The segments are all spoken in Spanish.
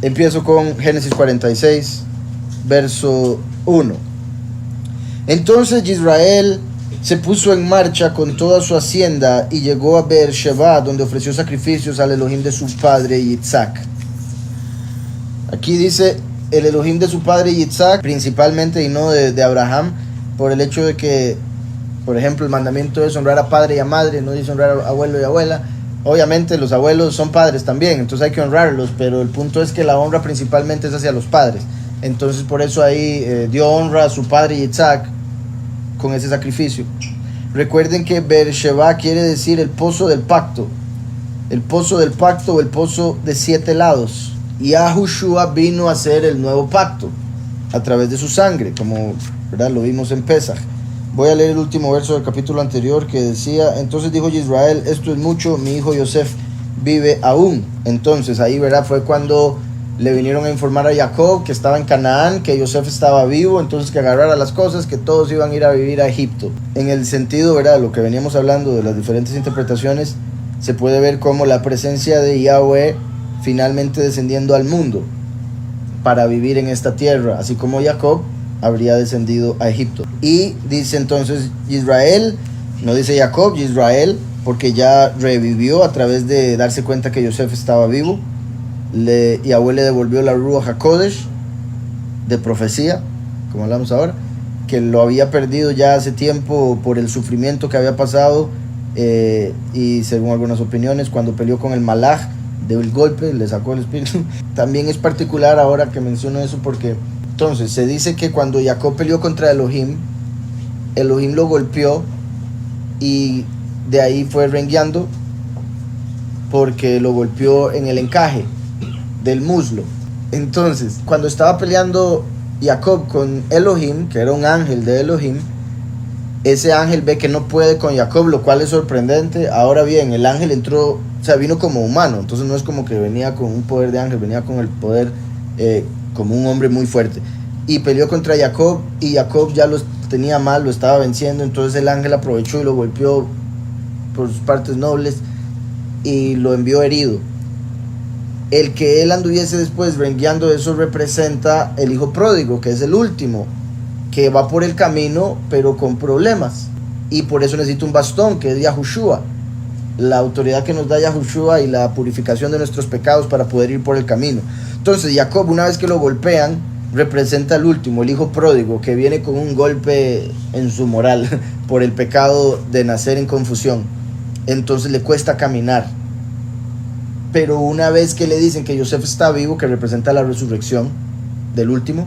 Empiezo con Génesis 46, verso 1. Entonces Israel se puso en marcha con toda su hacienda y llegó a Beer-sheba, donde ofreció sacrificios al Elohim de su padre Yitzhak. Aquí dice el Elohim de su padre Yitzhak, principalmente, y no de Abraham, por el hecho de que, por ejemplo, el mandamiento es honrar a padre y a madre, no dice honrar a abuelo y abuela. Obviamente los abuelos son padres también, entonces hay que honrarlos, pero el punto es que la honra principalmente es hacia los padres. Entonces por eso ahí dio honra a su padre Yitzhak con ese sacrificio. Recuerden que Beer-sheba quiere decir el pozo del pacto, el pozo del pacto o el pozo de 7 lados. Y Yahushua vino a hacer el nuevo pacto a través de su sangre, como, ¿verdad?, lo vimos en Pesaj. Voy a leer el último verso del capítulo anterior que decía: entonces dijo Israel, esto es mucho, mi hijo Yosef vive aún. Entonces ahí, ¿verdad?, fue cuando le vinieron a informar a Jacob que estaba en Canaán, que Yosef estaba vivo, entonces que agarrara las cosas, que todos iban a ir a vivir a Egipto. En el sentido, ¿verdad?, lo que veníamos hablando de las diferentes interpretaciones, se puede ver como la presencia de Yahweh finalmente descendiendo al mundo para vivir en esta tierra, así como Jacob habría descendido a Egipto. Y dice entonces Israel, no dice Jacob, Israel, porque ya revivió a través de darse cuenta que Yosef estaba vivo. Yahweh le devolvió la Ruach HaKodesh de profecía, como hablamos ahora, que lo había perdido ya hace tiempo por el sufrimiento que había pasado, y según algunas opiniones, cuando peleó con el Malach, dio el golpe, le sacó el espíritu. También es particular ahora que menciono eso porque entonces se dice que cuando Jacob peleó contra Elohim, Elohim lo golpeó y de ahí fue rengueando porque lo golpeó en el encaje del muslo. Entonces, cuando estaba peleando Jacob con Elohim, que era un ángel de Elohim, ese ángel ve que no puede con Jacob, lo cual es sorprendente. Ahora bien, el ángel entró, o sea, vino como humano, entonces no es como que venía con un poder de ángel, venía con el poder como un hombre muy fuerte. Y peleó contra Jacob, y Jacob ya lo tenía mal, lo estaba venciendo, entonces el ángel aprovechó y lo golpeó por sus partes nobles y lo envió herido. El que él anduviese después rengueando, eso representa el hijo pródigo, que es el último, que va por el camino pero con problemas, y por eso necesita un bastón, que es Yahushua, la autoridad que nos da Yahushua y la purificación de nuestros pecados para poder ir por el camino. Entonces Jacob, una vez que lo golpean, representa al último, el hijo pródigo, que viene con un golpe en su moral por el pecado de nacer en confusión. Entonces le cuesta caminar. Pero una vez que le dicen que Yosef está vivo, que representa la resurrección del último,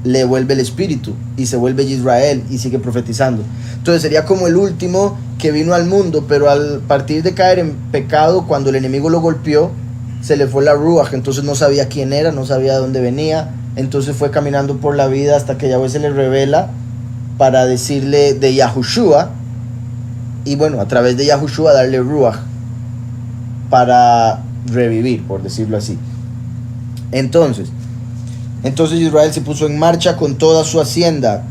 le vuelve el espíritu y se vuelve Israel y sigue profetizando. Entonces sería como el último que vino al mundo, pero al partir de caer en pecado, cuando el enemigo lo golpeó, se le fue la ruach, entonces no sabía quién era, no sabía de dónde venía, entonces fue caminando por la vida hasta que Yahweh se le revela para decirle de Yahushua, y bueno, a través de Yahushua darle ruach para revivir, por decirlo así. Entonces Israel se puso en marcha con toda su hacienda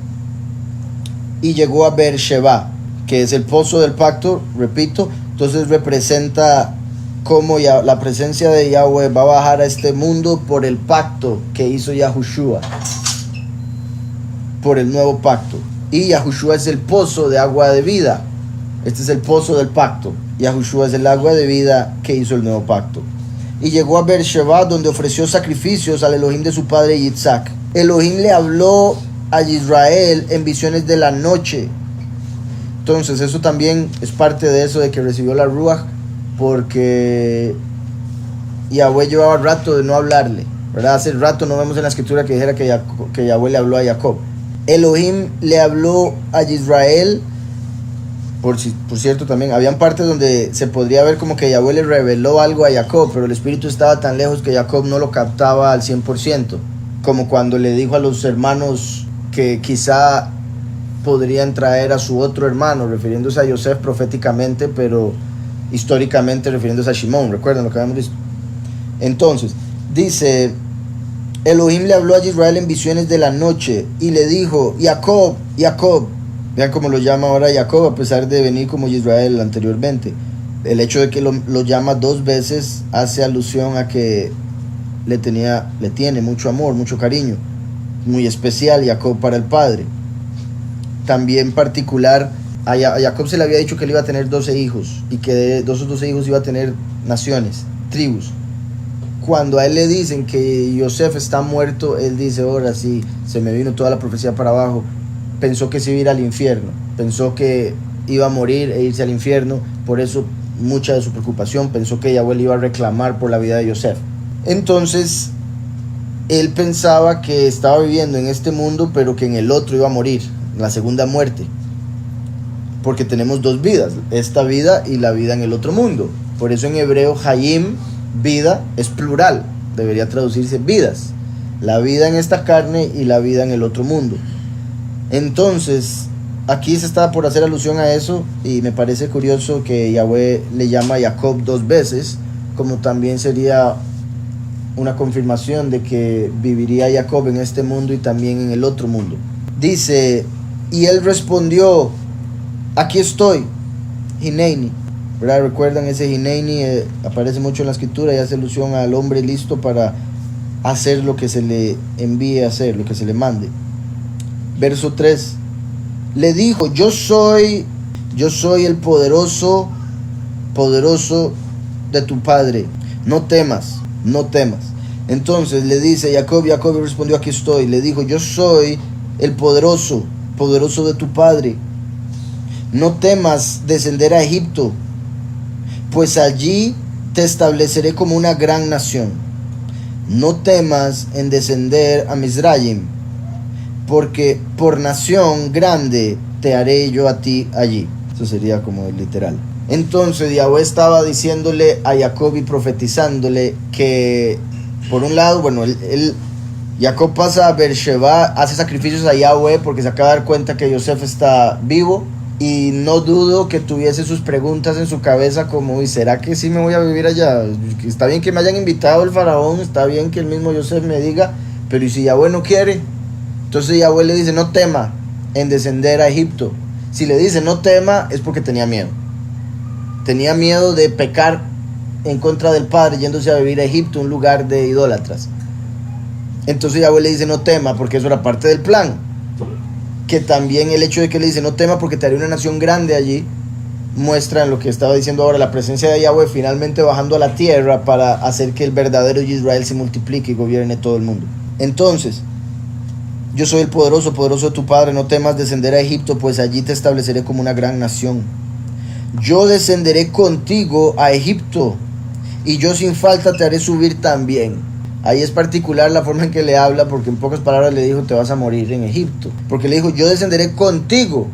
y llegó a Beer-sheba, que es el pozo del pacto, repito. Entonces representa cómo la presencia de Yahweh va a bajar a este mundo por el pacto que hizo Yahushua, por el nuevo pacto. Y Yahushua es el pozo de agua de vida. Este es el pozo del pacto. Yahushua es el agua de vida que hizo el nuevo pacto. Y llegó a Beer-sheba, donde ofreció sacrificios al Elohim de su padre Yitzhak. Elohim le habló a Israel en visiones de la noche. Entonces eso también es parte de eso de que recibió la ruach, porque Yahweh llevaba rato de no hablarle, ¿verdad? Hace rato no vemos en la escritura que dijera que Yahweh le habló a Jacob. Elohim le habló a Israel. Por cierto, también habían partes donde se podría ver como que Yahweh le reveló algo a Jacob, pero el espíritu estaba tan lejos que Jacob no lo captaba al 100%, como cuando le dijo a los hermanos que quizá podrían traer a su otro hermano, refiriéndose a Yosef proféticamente, pero históricamente refiriéndose a Shimón. ¿Recuerdan lo que habíamos visto? Entonces, dice: Elohim le habló a Israel en visiones de la noche y le dijo: Jacob, Jacob. Vean cómo lo llama ahora Jacob, a pesar de venir como Israel anteriormente. El hecho de que lo llama 2 veces hace alusión a que le tiene mucho amor, mucho cariño, muy especial Jacob para el padre. También particular, a Jacob se le había dicho que él iba a tener 12 hijos y que de esos 12 hijos iba a tener naciones, tribus. Cuando a él le dicen que Yosef está muerto, él dice, ahora sí, se me vino toda la profecía para abajo. Pensó que se iba a ir al infierno, pensó que iba a morir e irse al infierno, por eso mucha de su preocupación, pensó que Yahweh le iba a reclamar por la vida de Yosef. Entonces, él pensaba que estaba viviendo en este mundo, pero que en el otro iba a morir, la segunda muerte, porque tenemos dos vidas, esta vida y la vida en el otro mundo. Por eso en hebreo Hayim, vida, es plural, debería traducirse vidas, la vida en esta carne y la vida en el otro mundo. Entonces aquí se estaba por hacer alusión a eso, y me parece curioso que Yahweh le llama a Jacob 2 veces, como también sería una confirmación de que viviría Jacob en este mundo y también en el otro mundo. Dice, y él respondió, aquí estoy, Hineini. ¿Verdad? Recuerdan ese Hineini, aparece mucho en la escritura y hace alusión al hombre listo para hacer lo que se le envíe a hacer, lo que se le mande. Verso 3, le dijo, yo soy el poderoso de tu padre, no temas. Entonces le dice Jacob respondió, aquí estoy. Le dijo, yo soy el poderoso de tu padre, no temas descender a Egipto, pues allí te estableceré como una gran nación. No temas en descender a Mizraim, porque por nación grande te haré yo a ti allí. Eso sería como literal. Entonces Yahweh estaba diciéndole a Jacob y profetizándole que, por un lado, bueno, Jacob pasa a Beersheba, hace sacrificios a Yahweh porque se acaba de dar cuenta que Yosef está vivo, y no dudo que tuviese sus preguntas en su cabeza como, ¿y será que sí me voy a vivir allá? Está bien que me hayan invitado el faraón, está bien que el mismo Yosef me diga, pero ¿y si Yahweh no quiere? Entonces Yahweh le dice, no tema en descender a Egipto. Si le dice no tema, es porque tenía miedo. Tenía miedo de pecar en contra del padre yéndose a vivir a Egipto, un lugar de idólatras. Entonces Yahweh le dice no tema, porque eso era parte del plan. Que también el hecho de que le dice no tema porque te haré una nación grande allí, muestra en lo que estaba diciendo ahora, la presencia de Yahweh finalmente bajando a la tierra para hacer que el verdadero Israel se multiplique y gobierne todo el mundo. Entonces, yo soy el poderoso de tu padre, no temas descender a Egipto, pues allí te estableceré como una gran nación. Yo descenderé contigo a Egipto, y yo sin falta te haré subir también. Ahí es particular la forma en que le habla, porque en pocas palabras le dijo, te vas a morir en Egipto. Porque le dijo, yo descenderé contigo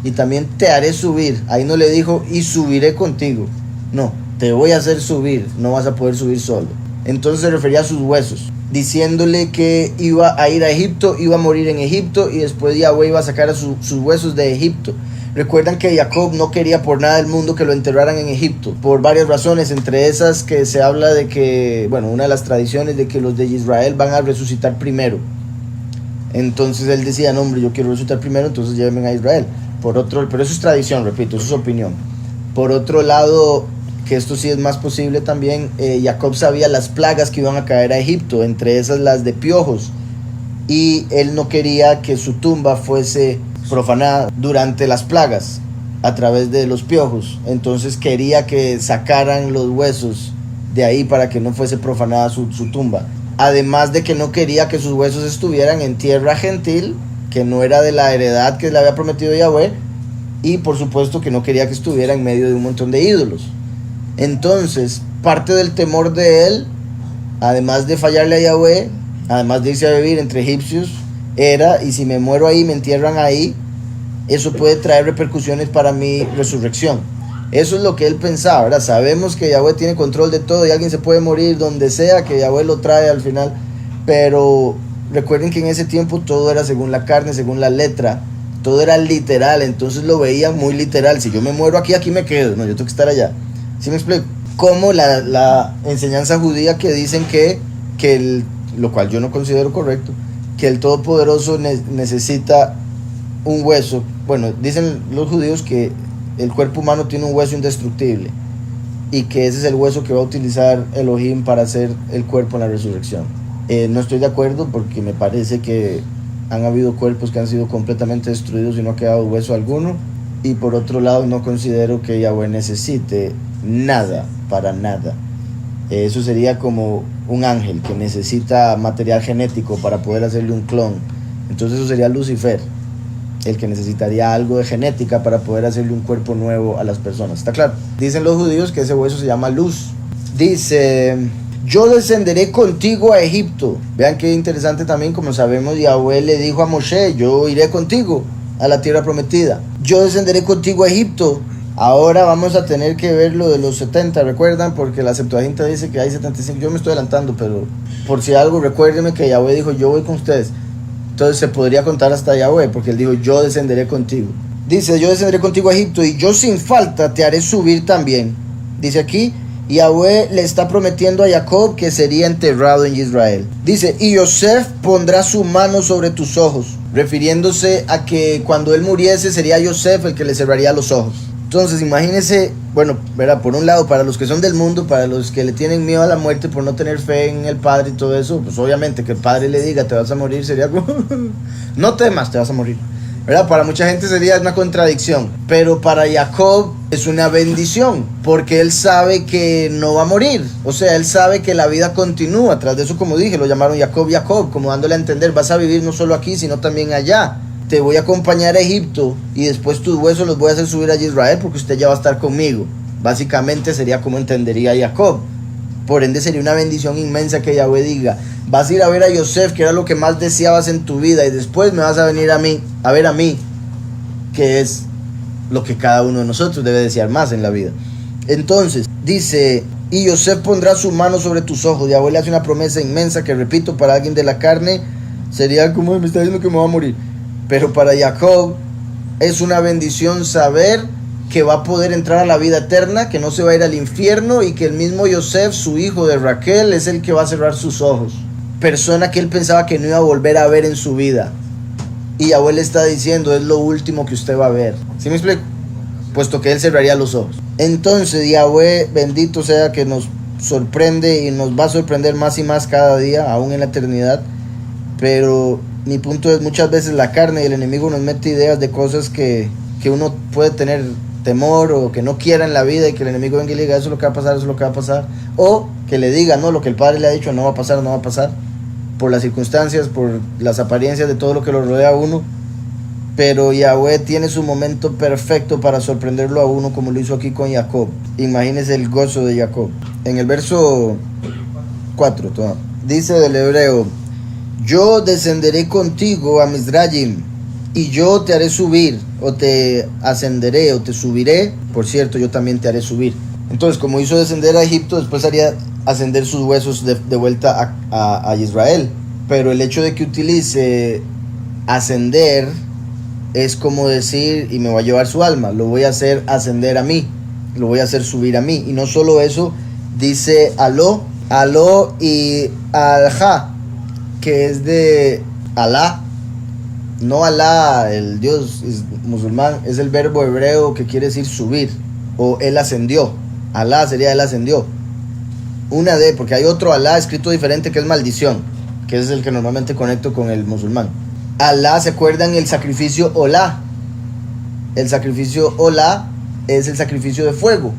y también te haré subir. Ahí no le dijo, y subiré contigo. No, te voy a hacer subir, no vas a poder subir solo. Entonces se refería a sus huesos, diciéndole que iba a ir a Egipto, iba a morir en Egipto, y después Yahweh iba a sacar a sus huesos de Egipto. Recuerdan que Jacob no quería por nada del mundo que lo enterraran en Egipto, por varias razones, entre esas que se habla de que, bueno, una de las tradiciones de que los de Israel van a resucitar primero. Entonces él decía, no hombre, yo quiero resucitar primero, entonces llévenme a Israel. Pero eso es tradición, repito, eso es opinión. Por otro lado, que esto sí es más posible también, Jacob sabía las plagas que iban a caer a Egipto, entre esas las de piojos, y él no quería que su tumba fuese profanada durante las plagas a través de los piojos. Entonces quería que sacaran los huesos de ahí para que no fuese profanada su tumba. Además de que no quería que sus huesos estuvieran en tierra gentil, que no era de la heredad que le había prometido Yahweh, y por supuesto que no quería que estuviera en medio de un montón de ídolos. Entonces, parte del temor de él, además de fallarle a Yahweh, además de irse a vivir entre egipcios, era, y si me muero ahí, me entierran ahí, eso puede traer repercusiones para mi resurrección. Eso es lo que él pensaba, ¿verdad? Sabemos que Yahweh tiene control de todo y alguien se puede morir donde sea, que Yahweh lo trae al final, pero recuerden que en ese tiempo todo era según la carne, según la letra, todo era literal, entonces lo veían muy literal. Si yo me muero aquí, aquí me quedo, no, yo tengo que estar allá. ¿Sí me explico? Como la enseñanza judía que dicen lo cual yo no considero correcto, que el Todopoderoso necesita un hueso. Bueno, dicen los judíos que el cuerpo humano tiene un hueso indestructible, y que ese es el hueso que va a utilizar Elohim para hacer el cuerpo en la resurrección. No estoy de acuerdo porque me parece que han habido cuerpos que han sido completamente destruidos y no ha quedado hueso alguno. Y por otro lado, no considero que Yahweh necesite nada, para nada. Eso sería como un ángel que necesita material genético para poder hacerle un clon. Entonces eso sería Lucifer, el que necesitaría algo de genética para poder hacerle un cuerpo nuevo a las personas. ¿Está claro? Dicen los judíos que ese hueso se llama luz. Dice: yo descenderé contigo a Egipto. Vean qué interesante también, como sabemos, Yahweh le dijo a Moshe: yo iré contigo a la tierra prometida. Yo descenderé contigo a Egipto. Ahora vamos a tener que ver lo de los 70, ¿recuerdan? Porque la Septuaginta dice que hay 75. Yo me estoy adelantando, pero por si algo, recuérdenme que Yahweh dijo: yo voy con ustedes. Entonces se podría contar hasta Yahweh, porque él dijo: yo descenderé contigo. Dice: yo descenderé contigo a Egipto, y yo sin falta te haré subir también. Dice aquí, Yahweh le está prometiendo a Jacob que sería enterrado en Israel. Dice: y Yosef pondrá su mano sobre tus ojos, refiriéndose a que cuando él muriese sería Yosef el que le cerraría los ojos. Entonces imagínense, bueno, ¿verdad? Por un lado, para los que son del mundo, para los que le tienen miedo a la muerte por no tener fe en el Padre y todo eso, pues obviamente que el Padre le diga: te vas a morir, sería como no temas, te vas a morir, ¿verdad? Para mucha gente sería una contradicción, pero para Jacob es una bendición, porque él sabe que no va a morir. O sea, él sabe que la vida continúa. Tras de eso, como dije, lo llamaron Jacob, Jacob, como dándole a entender: vas a vivir no solo aquí, sino también allá. Te voy a acompañar a Egipto y después tus huesos los voy a hacer subir a Israel porque usted ya va a estar conmigo. Básicamente sería como entendería Jacob. Por ende sería una bendición inmensa que Yahweh diga: vas a ir a ver a Yosef, que era lo que más deseabas en tu vida, y después me vas a venir a ver a mí, que es lo que cada uno de nosotros debe desear más en la vida. Entonces dice: y Yosef pondrá su mano sobre tus ojos. Yahweh le hace una promesa inmensa que, repito, para alguien de la carne sería como: me está diciendo que me va a morir. Pero para Jacob es una bendición saber que va a poder entrar a la vida eterna, que no se va a ir al infierno, y que el mismo Yosef, su hijo de Raquel, es el que va a cerrar sus ojos. Persona que él pensaba que no iba a volver a ver en su vida. Y Yahweh le está diciendo: es lo último que usted va a ver. ¿Sí me explico? Puesto que él cerraría los ojos. Entonces Yahweh, bendito sea, que nos sorprende y nos va a sorprender más y más cada día, aún en la eternidad. Pero mi punto es: muchas veces la carne y el enemigo nos mete ideas de cosas que uno puede tener temor o que no quiera en la vida, y que el enemigo venga y le diga: eso es lo que va a pasar, eso es lo que va a pasar. O que le diga: no, lo que el Padre le ha dicho no va a pasar, no va a pasar. Por las circunstancias, por las apariencias de todo lo que lo rodea a uno. Pero Yahweh tiene su momento perfecto para sorprenderlo a uno, como lo hizo aquí con Jacob. Imagínense el gozo de Jacob. En el verso 4 dice del hebreo: yo descenderé contigo a Mizrayim, y yo te haré subir, o te ascenderé, o te subiré. Por cierto, yo también te haré subir. Entonces, como hizo descender a Egipto, después haría ascender sus huesos de vuelta a Israel. Pero el hecho de que utilice ascender es como decir: y me va a llevar su alma, lo voy a hacer ascender a mí, lo voy a hacer subir a mí. Y no solo eso, dice aló y alja, que es de Alá, no Alá, el Dios musulmán, es el verbo hebreo que quiere decir subir, o él ascendió. Alá sería él ascendió. Una de, porque hay otro Alá escrito diferente que es maldición, que es el que normalmente conecto con el musulmán. Alá, ¿se acuerdan el sacrificio Olá? El sacrificio Olá es el sacrificio de fuego,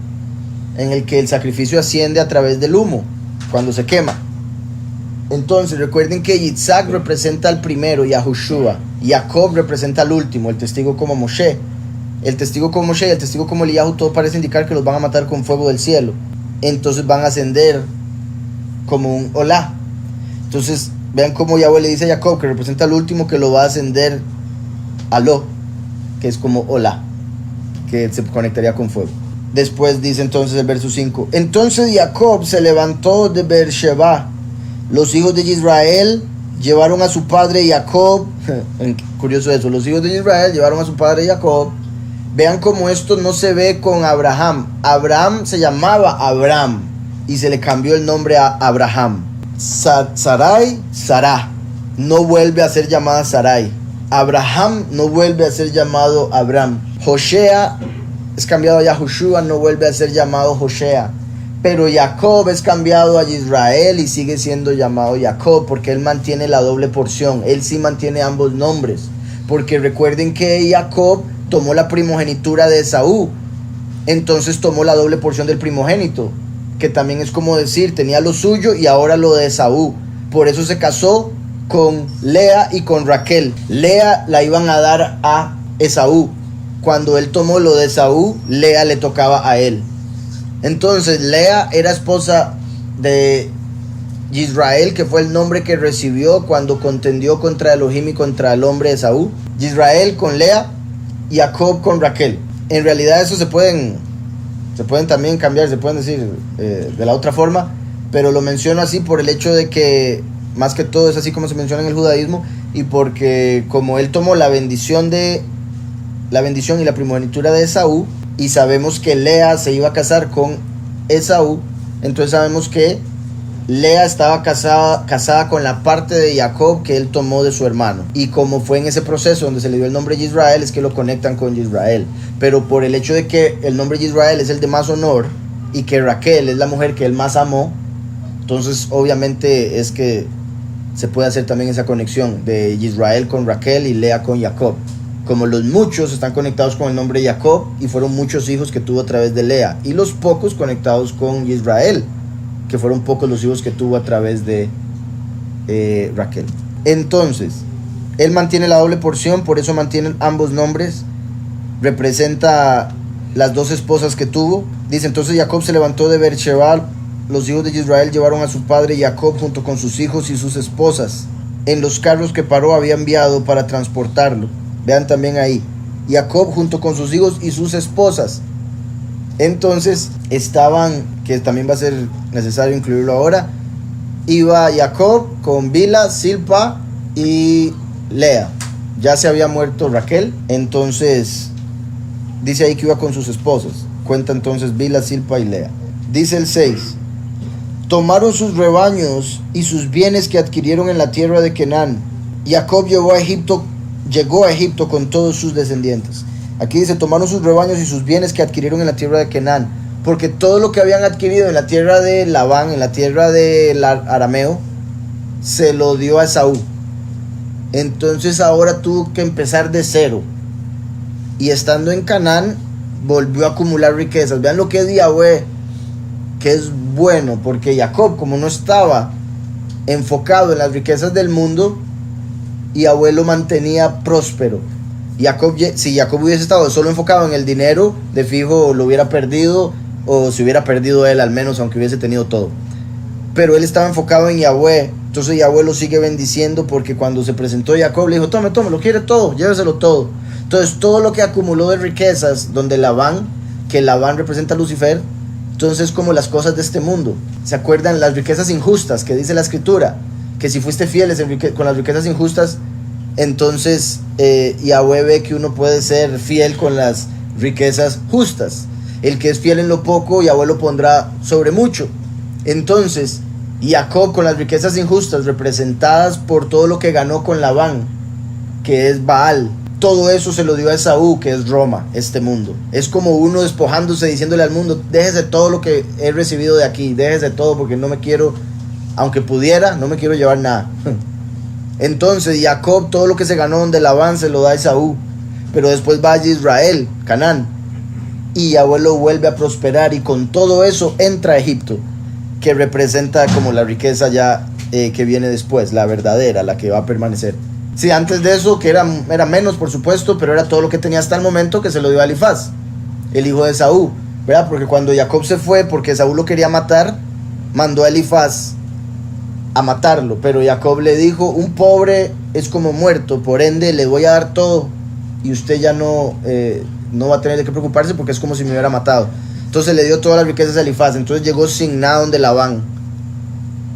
en el que el sacrificio asciende a través del humo, cuando se quema. Entonces recuerden que Yitzhak representa al primero, Yahushua. Jacob representa al último, el testigo como Moshe. El testigo como Moshe y el testigo como Eliyahu, todo parece indicar que los van a matar con fuego del cielo. Entonces van a ascender como un Olá. Entonces vean cómo Yahweh le dice a Jacob, que representa al último, que lo va a ascender a Lo, que es como Olá, que se conectaría con fuego. Después dice entonces el verso 5: entonces Jacob se levantó de Beersheba. Los hijos de Israel llevaron a su padre Jacob. Curioso eso, los hijos de Israel llevaron a su padre Jacob. Vean cómo esto no se ve con Abraham. Abraham se llamaba Abram y se le cambió el nombre a Abraham. Sarai, Sarah, no vuelve a ser llamada Sarai. Abraham no vuelve a ser llamado Abram. Joshea es cambiado a Yahushua, no vuelve a ser llamado Joshea. Pero Jacob es cambiado a Israel y sigue siendo llamado Jacob porque él mantiene la doble porción. Él sí mantiene ambos nombres. Porque recuerden que Jacob tomó la primogenitura de Esaú. Entonces tomó la doble porción del primogénito. Que también es como decir, tenía lo suyo y ahora lo de Esaú. Por eso se casó con Lea y con Raquel. Lea la iban a dar a Esaú. Cuando él tomó lo de Esaú, Lea le tocaba a él. Entonces Lea era esposa de Israel, que fue el nombre que recibió cuando contendió contra Elohim y contra el hombre de Esaú. Israel con Lea y Jacob con Raquel. En realidad eso se pueden también cambiar, se pueden decir de la otra forma, pero lo menciono así por el hecho de que más que todo es así como se menciona en el judaísmo, y porque como él tomó la bendición y la primogenitura de Esaú, y sabemos que Lea se iba a casar con Esaú, entonces sabemos que Lea estaba casada con la parte de Jacob que él tomó de su hermano. Y como fue en ese proceso donde se le dio el nombre de Israel, es que lo conectan con Israel. Pero por el hecho de que el nombre de Israel es el de más honor y que Raquel es la mujer que él más amó, entonces obviamente es que se puede hacer también esa conexión de Israel con Raquel y Lea con Jacob. Como los muchos están conectados con el nombre de Jacob y fueron muchos hijos que tuvo a través de Lea, y los pocos conectados con Israel, que fueron pocos los hijos que tuvo a través de Raquel. Entonces, él mantiene la doble porción, por eso mantienen ambos nombres. Representa las dos esposas que tuvo. Dice, entonces Jacob se levantó de Beersheba. Los hijos de Israel llevaron a su padre Jacob junto con sus hijos y sus esposas en los carros que Paró había enviado para transportarlo. Vean también ahí, Jacob junto con sus hijos y sus esposas. Entonces estaban, que también va a ser necesario incluirlo ahora, iba Jacob con Bilha, Silpa y Lea. Ya se había muerto Raquel, entonces dice ahí que iba con sus esposas. Cuenta entonces Bilha, Silpa y Lea. Dice el 6: tomaron sus rebaños y sus bienes que adquirieron en la tierra de Canaán. Jacob llegó a Egipto con todos sus descendientes. Aquí dice, tomaron sus rebaños y sus bienes que adquirieron en la tierra de Canaán, porque todo lo que habían adquirido en la tierra de Labán, en la tierra del arameo, se lo dio a Esaú. Entonces ahora tuvo que empezar de cero, y estando en Canaán volvió a acumular riquezas. Vean lo que es Yahweh, que es bueno, porque Jacob, como no estaba enfocado en las riquezas del mundo, Yahweh lo mantenía próspero. Si Jacob hubiese estado solo enfocado en el dinero, de fijo lo hubiera perdido, o se hubiera perdido él al menos, aunque hubiese tenido todo. Pero él estaba enfocado en Yahweh, entonces Yahweh lo sigue bendiciendo, porque cuando se presentó Jacob le dijo, tome, lo quiere todo, lléveselo todo. Entonces todo lo que acumuló de riquezas, donde Labán, que Labán representa a Lucifer, entonces como las cosas de este mundo. ¿Se acuerdan las riquezas injustas que dice la escritura? Que si fuiste fieles con las riquezas injustas, entonces Yahweh ve que uno puede ser fiel con las riquezas justas. El que es fiel en lo poco, Yahweh lo pondrá sobre mucho. Entonces Jacob, con las riquezas injustas representadas por todo lo que ganó con Labán, que es Baal, todo eso se lo dio a Esaú, que es Roma, este mundo. Es como uno despojándose, diciéndole al mundo, déjese todo lo que he recibido de aquí, déjese todo, porque no me quiero, aunque pudiera, no me quiero llevar nada. Entonces Jacob, todo lo que se ganó donde Labán, se lo da a Esaú. Pero después va a Israel, Canaán, y Yahweh lo vuelve a prosperar, y con todo eso entra a Egipto, que representa como la riqueza ya que viene después, la verdadera, la que va a permanecer. Sí, antes de eso, que era menos, por supuesto, pero era todo lo que tenía hasta el momento, que se lo dio a Elifaz, el hijo de Esaú, ¿verdad? Porque cuando Jacob se fue, porque Esaú lo quería matar, mandó a Elifaz a matarlo, pero Jacob le dijo, un pobre es como muerto, por ende le voy a dar todo, y usted ya no va a tener de qué preocuparse, porque es como si me hubiera matado. Entonces le dio todas las riquezas a Elifaz. Entonces llegó sin nada donde Labán,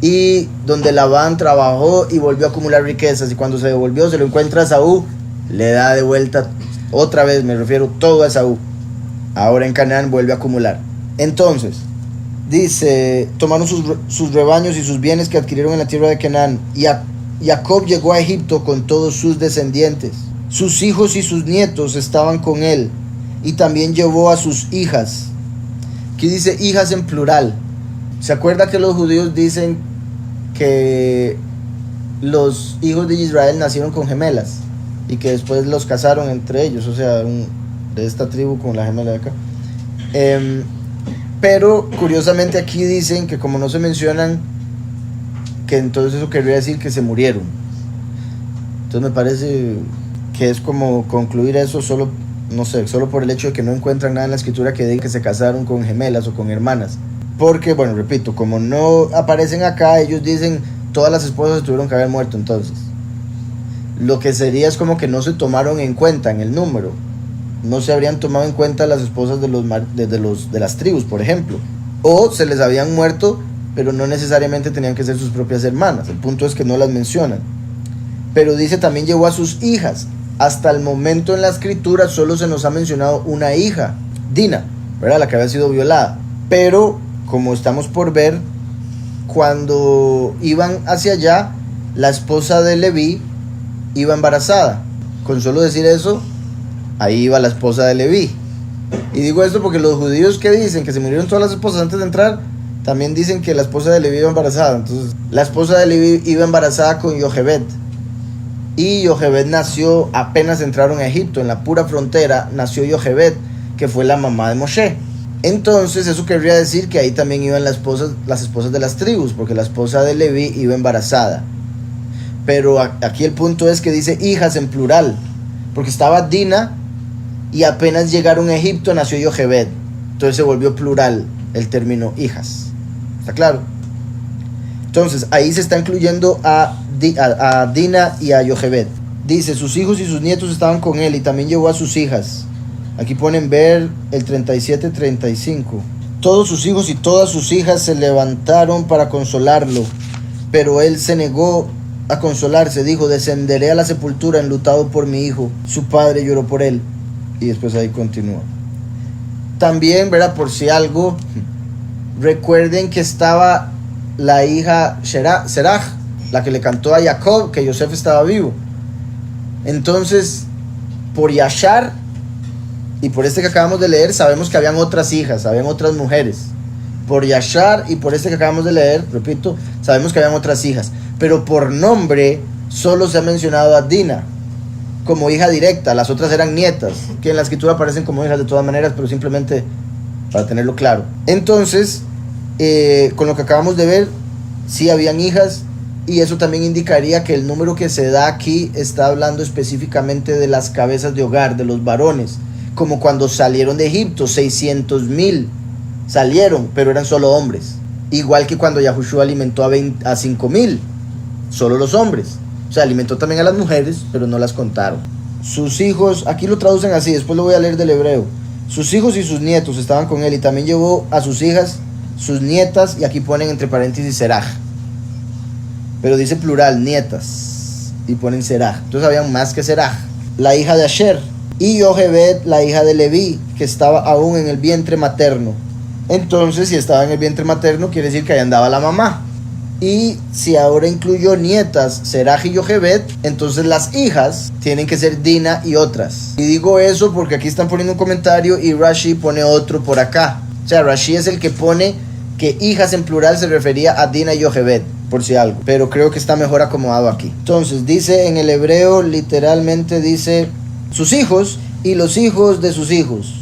y donde Labán trabajó y volvió a acumular riquezas, y cuando se devolvió, se lo encuentra a Esaú, le da de vuelta otra vez, me refiero todo a Esaú. Ahora en Canaán vuelve a acumular. Entonces dice, tomaron sus rebaños y sus bienes que adquirieron en la tierra de Canaán, y Jacob llegó a Egipto con todos sus descendientes. Sus hijos y sus nietos estaban con él, y también llevó a sus hijas. Aquí dice hijas en plural, ¿Se acuerda que los judíos dicen que los hijos de Israel nacieron con gemelas y que después los casaron entre ellos? O sea, de esta tribu con la gemela de acá. Pero curiosamente aquí dicen que como no se mencionan, que entonces eso querría decir que se murieron. Entonces me parece que es como concluir eso solo, no sé, solo por el hecho de que no encuentran nada en la escritura que diga que se casaron con gemelas o con hermanas. Porque, bueno, repito, como no aparecen acá, ellos dicen todas las esposas tuvieron que haber muerto entonces. Lo que sería es como que no se tomaron en cuenta en el número. No se habrían tomado en cuenta las esposas de las tribus, por ejemplo. O se les habían muerto, pero no necesariamente tenían que ser sus propias hermanas. El punto es que no las mencionan. Pero dice también llevó a sus hijas. Hasta el momento en la escritura solo se nos ha mencionado una hija, Dina, ¿verdad? La que había sido violada. Pero, como estamos por ver, cuando iban hacia allá, la esposa de Leví iba embarazada. Con solo decir eso, ahí iba la esposa de Leví. Y digo esto porque los judíos que dicen que se murieron todas las esposas antes de entrar, también dicen que la esposa de Leví iba embarazada. Entonces, la esposa de Leví iba embarazada con Yochebed. Y Yochebed nació apenas entraron a Egipto. En la pura frontera nació Yochebed, que fue la mamá de Moshe. Entonces eso querría decir que ahí también iban las esposas de las tribus, porque la esposa de Leví iba embarazada. Pero aquí el punto es que dice hijas en plural, porque estaba Dina y apenas llegaron a Egipto nació Yochebed. Entonces se volvió plural el término hijas. ¿Está claro? Entonces ahí se está incluyendo a Dina y a Yochebed. Dice, sus hijos y sus nietos estaban con él y también llevó a sus hijas. Aquí ponen ver el 37-35. Todos sus hijos y todas sus hijas se levantaron para consolarlo, pero él se negó a consolarse. Dijo, descenderé a la sepultura enlutado por mi hijo. Su padre lloró por él. Y después ahí continúa. También, ¿verdad? Por si algo, recuerden que estaba la hija Serach, la que le cantó a Jacob que Yosef estaba vivo. Entonces, por Yashar y por este que acabamos de leer, sabemos que habían otras hijas, habían otras mujeres. Por Yashar y por este que acabamos de leer, repito, sabemos que habían otras hijas. Pero por nombre, solo se ha mencionado a Dina como hija directa. Las otras eran nietas, que en la escritura aparecen como hijas de todas maneras, pero simplemente para tenerlo claro. Entonces, con lo que acabamos de ver, sí habían hijas. Y eso también indicaría que el número que se da aquí está hablando específicamente de las cabezas de hogar, de los varones. Como cuando salieron de Egipto, 600,000 salieron, pero eran solo hombres. Igual que cuando Yahushua alimentó a 5,000, solo los hombres. O sea, alimentó también a las mujeres, pero no las contaron. Sus hijos, aquí lo traducen así, después lo voy a leer del hebreo. Sus hijos y sus nietos estaban con él y también llevó a sus hijas, sus nietas, y aquí ponen entre paréntesis Serach. Pero dice plural, nietas, y ponen Serach. Entonces habían más que Serach. La hija de Asher y Yochebed, la hija de Leví, que estaba aún en el vientre materno. Entonces, si estaba en el vientre materno, quiere decir que ahí andaba la mamá. Y si ahora incluyó nietas, Serach y Yochebed, entonces las hijas tienen que ser Dina y otras. Y digo eso porque aquí están poniendo un comentario y Rashi pone otro por acá. O sea, Rashi es el que pone que hijas en plural se refería a Dina y Yochebed, por si algo, pero creo que está mejor acomodado aquí. Entonces dice en el hebreo, literalmente dice sus hijos y los hijos de sus hijos,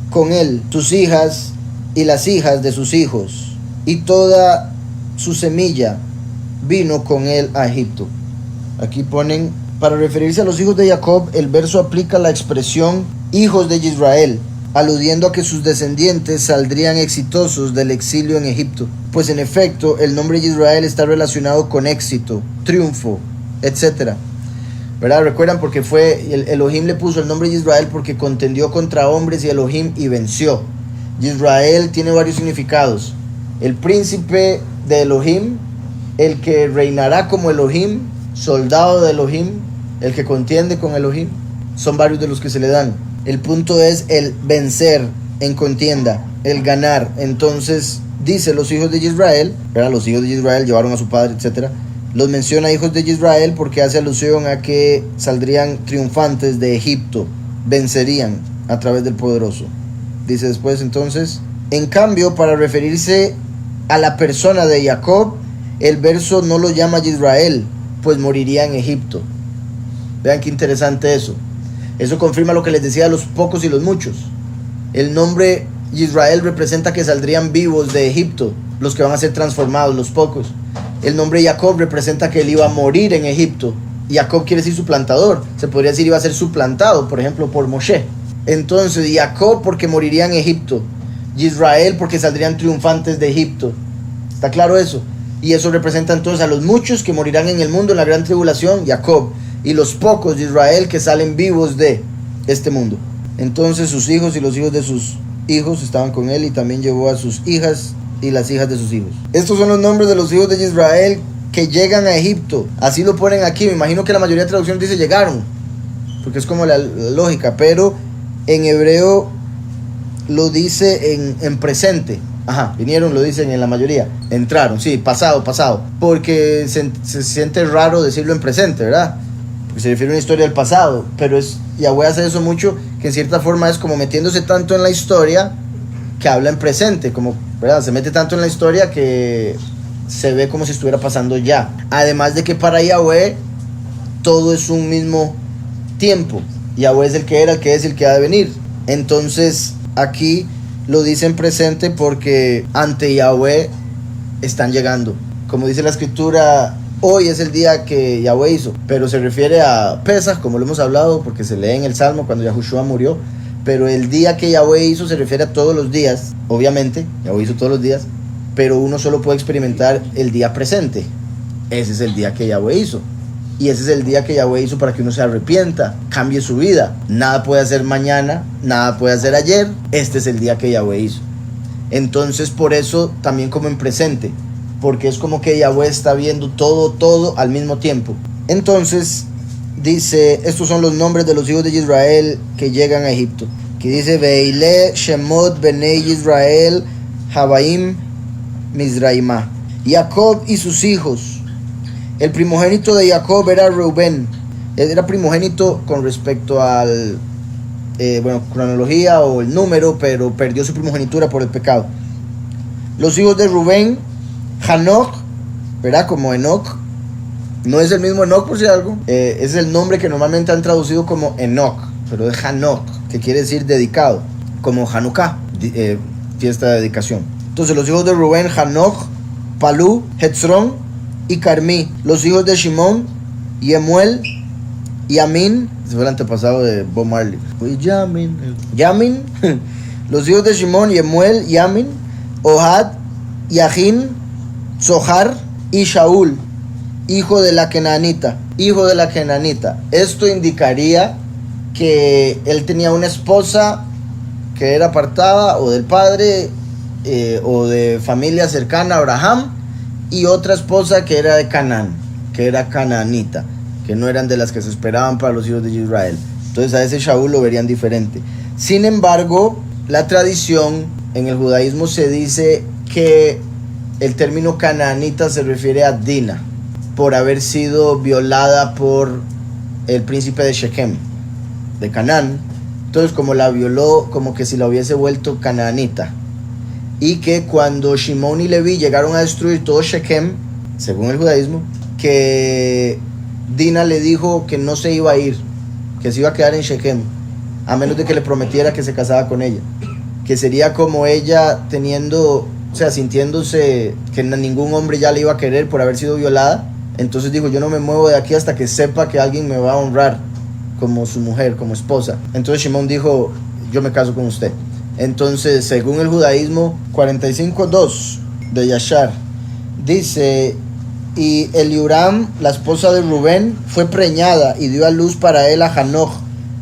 con él sus hijas y las hijas de sus hijos, y toda su semilla vino con él a Egipto. Aquí ponen, para referirse a los hijos de Jacob, el verso aplica la expresión hijos de Israel, aludiendo a que sus descendientes saldrían exitosos del exilio en Egipto, pues en efecto el nombre de Israel está relacionado con éxito, triunfo, etc. ¿Verdad? Recuerdan porque Elohim le puso el nombre de Israel porque contendió contra hombres y Elohim y venció. Israel tiene varios significados: el príncipe de Elohim, el que reinará como Elohim, soldado de Elohim, el que contiende con Elohim. Son varios de los que se le dan. El punto es el vencer en contienda, el ganar. Entonces dice los hijos de Israel, ¿verdad? Los hijos de Israel llevaron a su padre, etc. Los menciona hijos de Israel porque hace alusión a que saldrían triunfantes de Egipto, vencerían a través del poderoso. Dice después entonces, en cambio, para referirse a la persona de Jacob, el verso no lo llama Israel, pues moriría en Egipto. Vean qué interesante eso. Eso confirma lo que les decía de los pocos y los muchos. El nombre Israel representa que saldrían vivos de Egipto, los que van a ser transformados, los pocos. El nombre Jacob representa que él iba a morir en Egipto. Jacob quiere decir suplantador. Se podría decir iba a ser suplantado, por ejemplo, por Moshe. Entonces, Jacob porque moriría en Egipto. Israel porque saldrían triunfantes de Egipto. ¿Está claro eso? Y eso representa entonces a los muchos que morirán en el mundo en la gran tribulación, Jacob. Y los pocos de Israel que salen vivos de este mundo. Entonces sus hijos y los hijos de sus hijos estaban con él, y también llevó a sus hijas y las hijas de sus hijos. Estos son los nombres de los hijos de Israel que llegan a Egipto. Así lo ponen aquí. Me imagino que la mayoría de traducciones dice llegaron, porque es como la lógica, pero en hebreo lo dice en presente. Ajá, vinieron, lo dicen en la mayoría. Entraron, sí, pasado, porque se siente raro decirlo en presente, ¿verdad? Porque se refiere a una historia del pasado, pero Yahweh hace eso mucho, que en cierta forma es como metiéndose tanto en la historia que habla en presente, como, ¿verdad? Se mete tanto en la historia que se ve como si estuviera pasando ya. Además de que para Yahweh todo es un mismo tiempo. Yahweh es el que era, el que es, el que ha de venir. Entonces aquí lo dice en presente porque ante Yahweh están llegando. Como dice la escritura, hoy es el día que Yahweh hizo, pero se refiere a Pesaj, como lo hemos hablado, porque se lee en el Salmo cuando Yahushua murió. Pero el día que Yahweh hizo se refiere a todos los días. Obviamente, Yahweh hizo todos los días, pero uno solo puede experimentar el día presente. Ese es el día que Yahweh hizo. Y ese es el día que Yahweh hizo para que uno se arrepienta, cambie su vida. Nada puede hacer mañana, nada puede hacer ayer. Este es el día que Yahweh hizo. Entonces, por eso también como en presente, porque es como que Yahweh está viendo todo al mismo tiempo. Entonces dice, estos son los nombres de los hijos de Israel que llegan a Egipto. Que dice, Veile Shemot Benei Israel Habaim Mizraimá. Jacob y sus hijos. El primogénito de Jacob era Reubén. Él era primogénito con respecto al cronología o el número, pero perdió su primogenitura por el pecado. Los hijos de Rubén, Hanoch, ¿verdad? Como Enoch. No es el mismo Enoch, por si algo. Es el nombre que normalmente han traducido como Enoch, pero es Hanoch, que quiere decir dedicado, como Hanukkah, fiesta de dedicación. Entonces los hijos de Rubén, Hanoch, Palú, Hetzron y Carmí. Los hijos de Shimón, Yemuel, Yamin. Ese fue el antepasado de Bob Marley. Yamin. Los hijos de Shimón, Yemuel, Yamin, Ohad, Yahin, Zohar y Shaul, hijo de la Kenanita. Esto indicaría que él tenía una esposa que era apartada o del padre o de familia cercana a Abraham, y otra esposa que era de Canaán, que era cananita, que no eran de las que se esperaban para los hijos de Israel. Entonces a ese Shaul lo verían diferente. Sin embargo, la tradición en el judaísmo se dice que el término canaanita se refiere a Dina, por haber sido violada por el príncipe de Shechem, de Canaán. Entonces, como la violó, como que si la hubiese vuelto canaanita. Y que cuando Shimón y Leví llegaron a destruir todo Shechem, según el judaísmo, que Dina le dijo que no se iba a ir, que se iba a quedar en Shechem, a menos de que le prometiera que se casaba con ella. Que sería como ella sintiéndose que ningún hombre ya le iba a querer por haber sido violada. Entonces dijo, yo no me muevo de aquí hasta que sepa que alguien me va a honrar como su mujer, como esposa. Entonces Shimón dijo, yo me caso con usted. Entonces, según el judaísmo, 45:2 de Yashar dice, y Eliuram, la esposa de Rubén, fue preñada y dio a luz para él a Hanoch,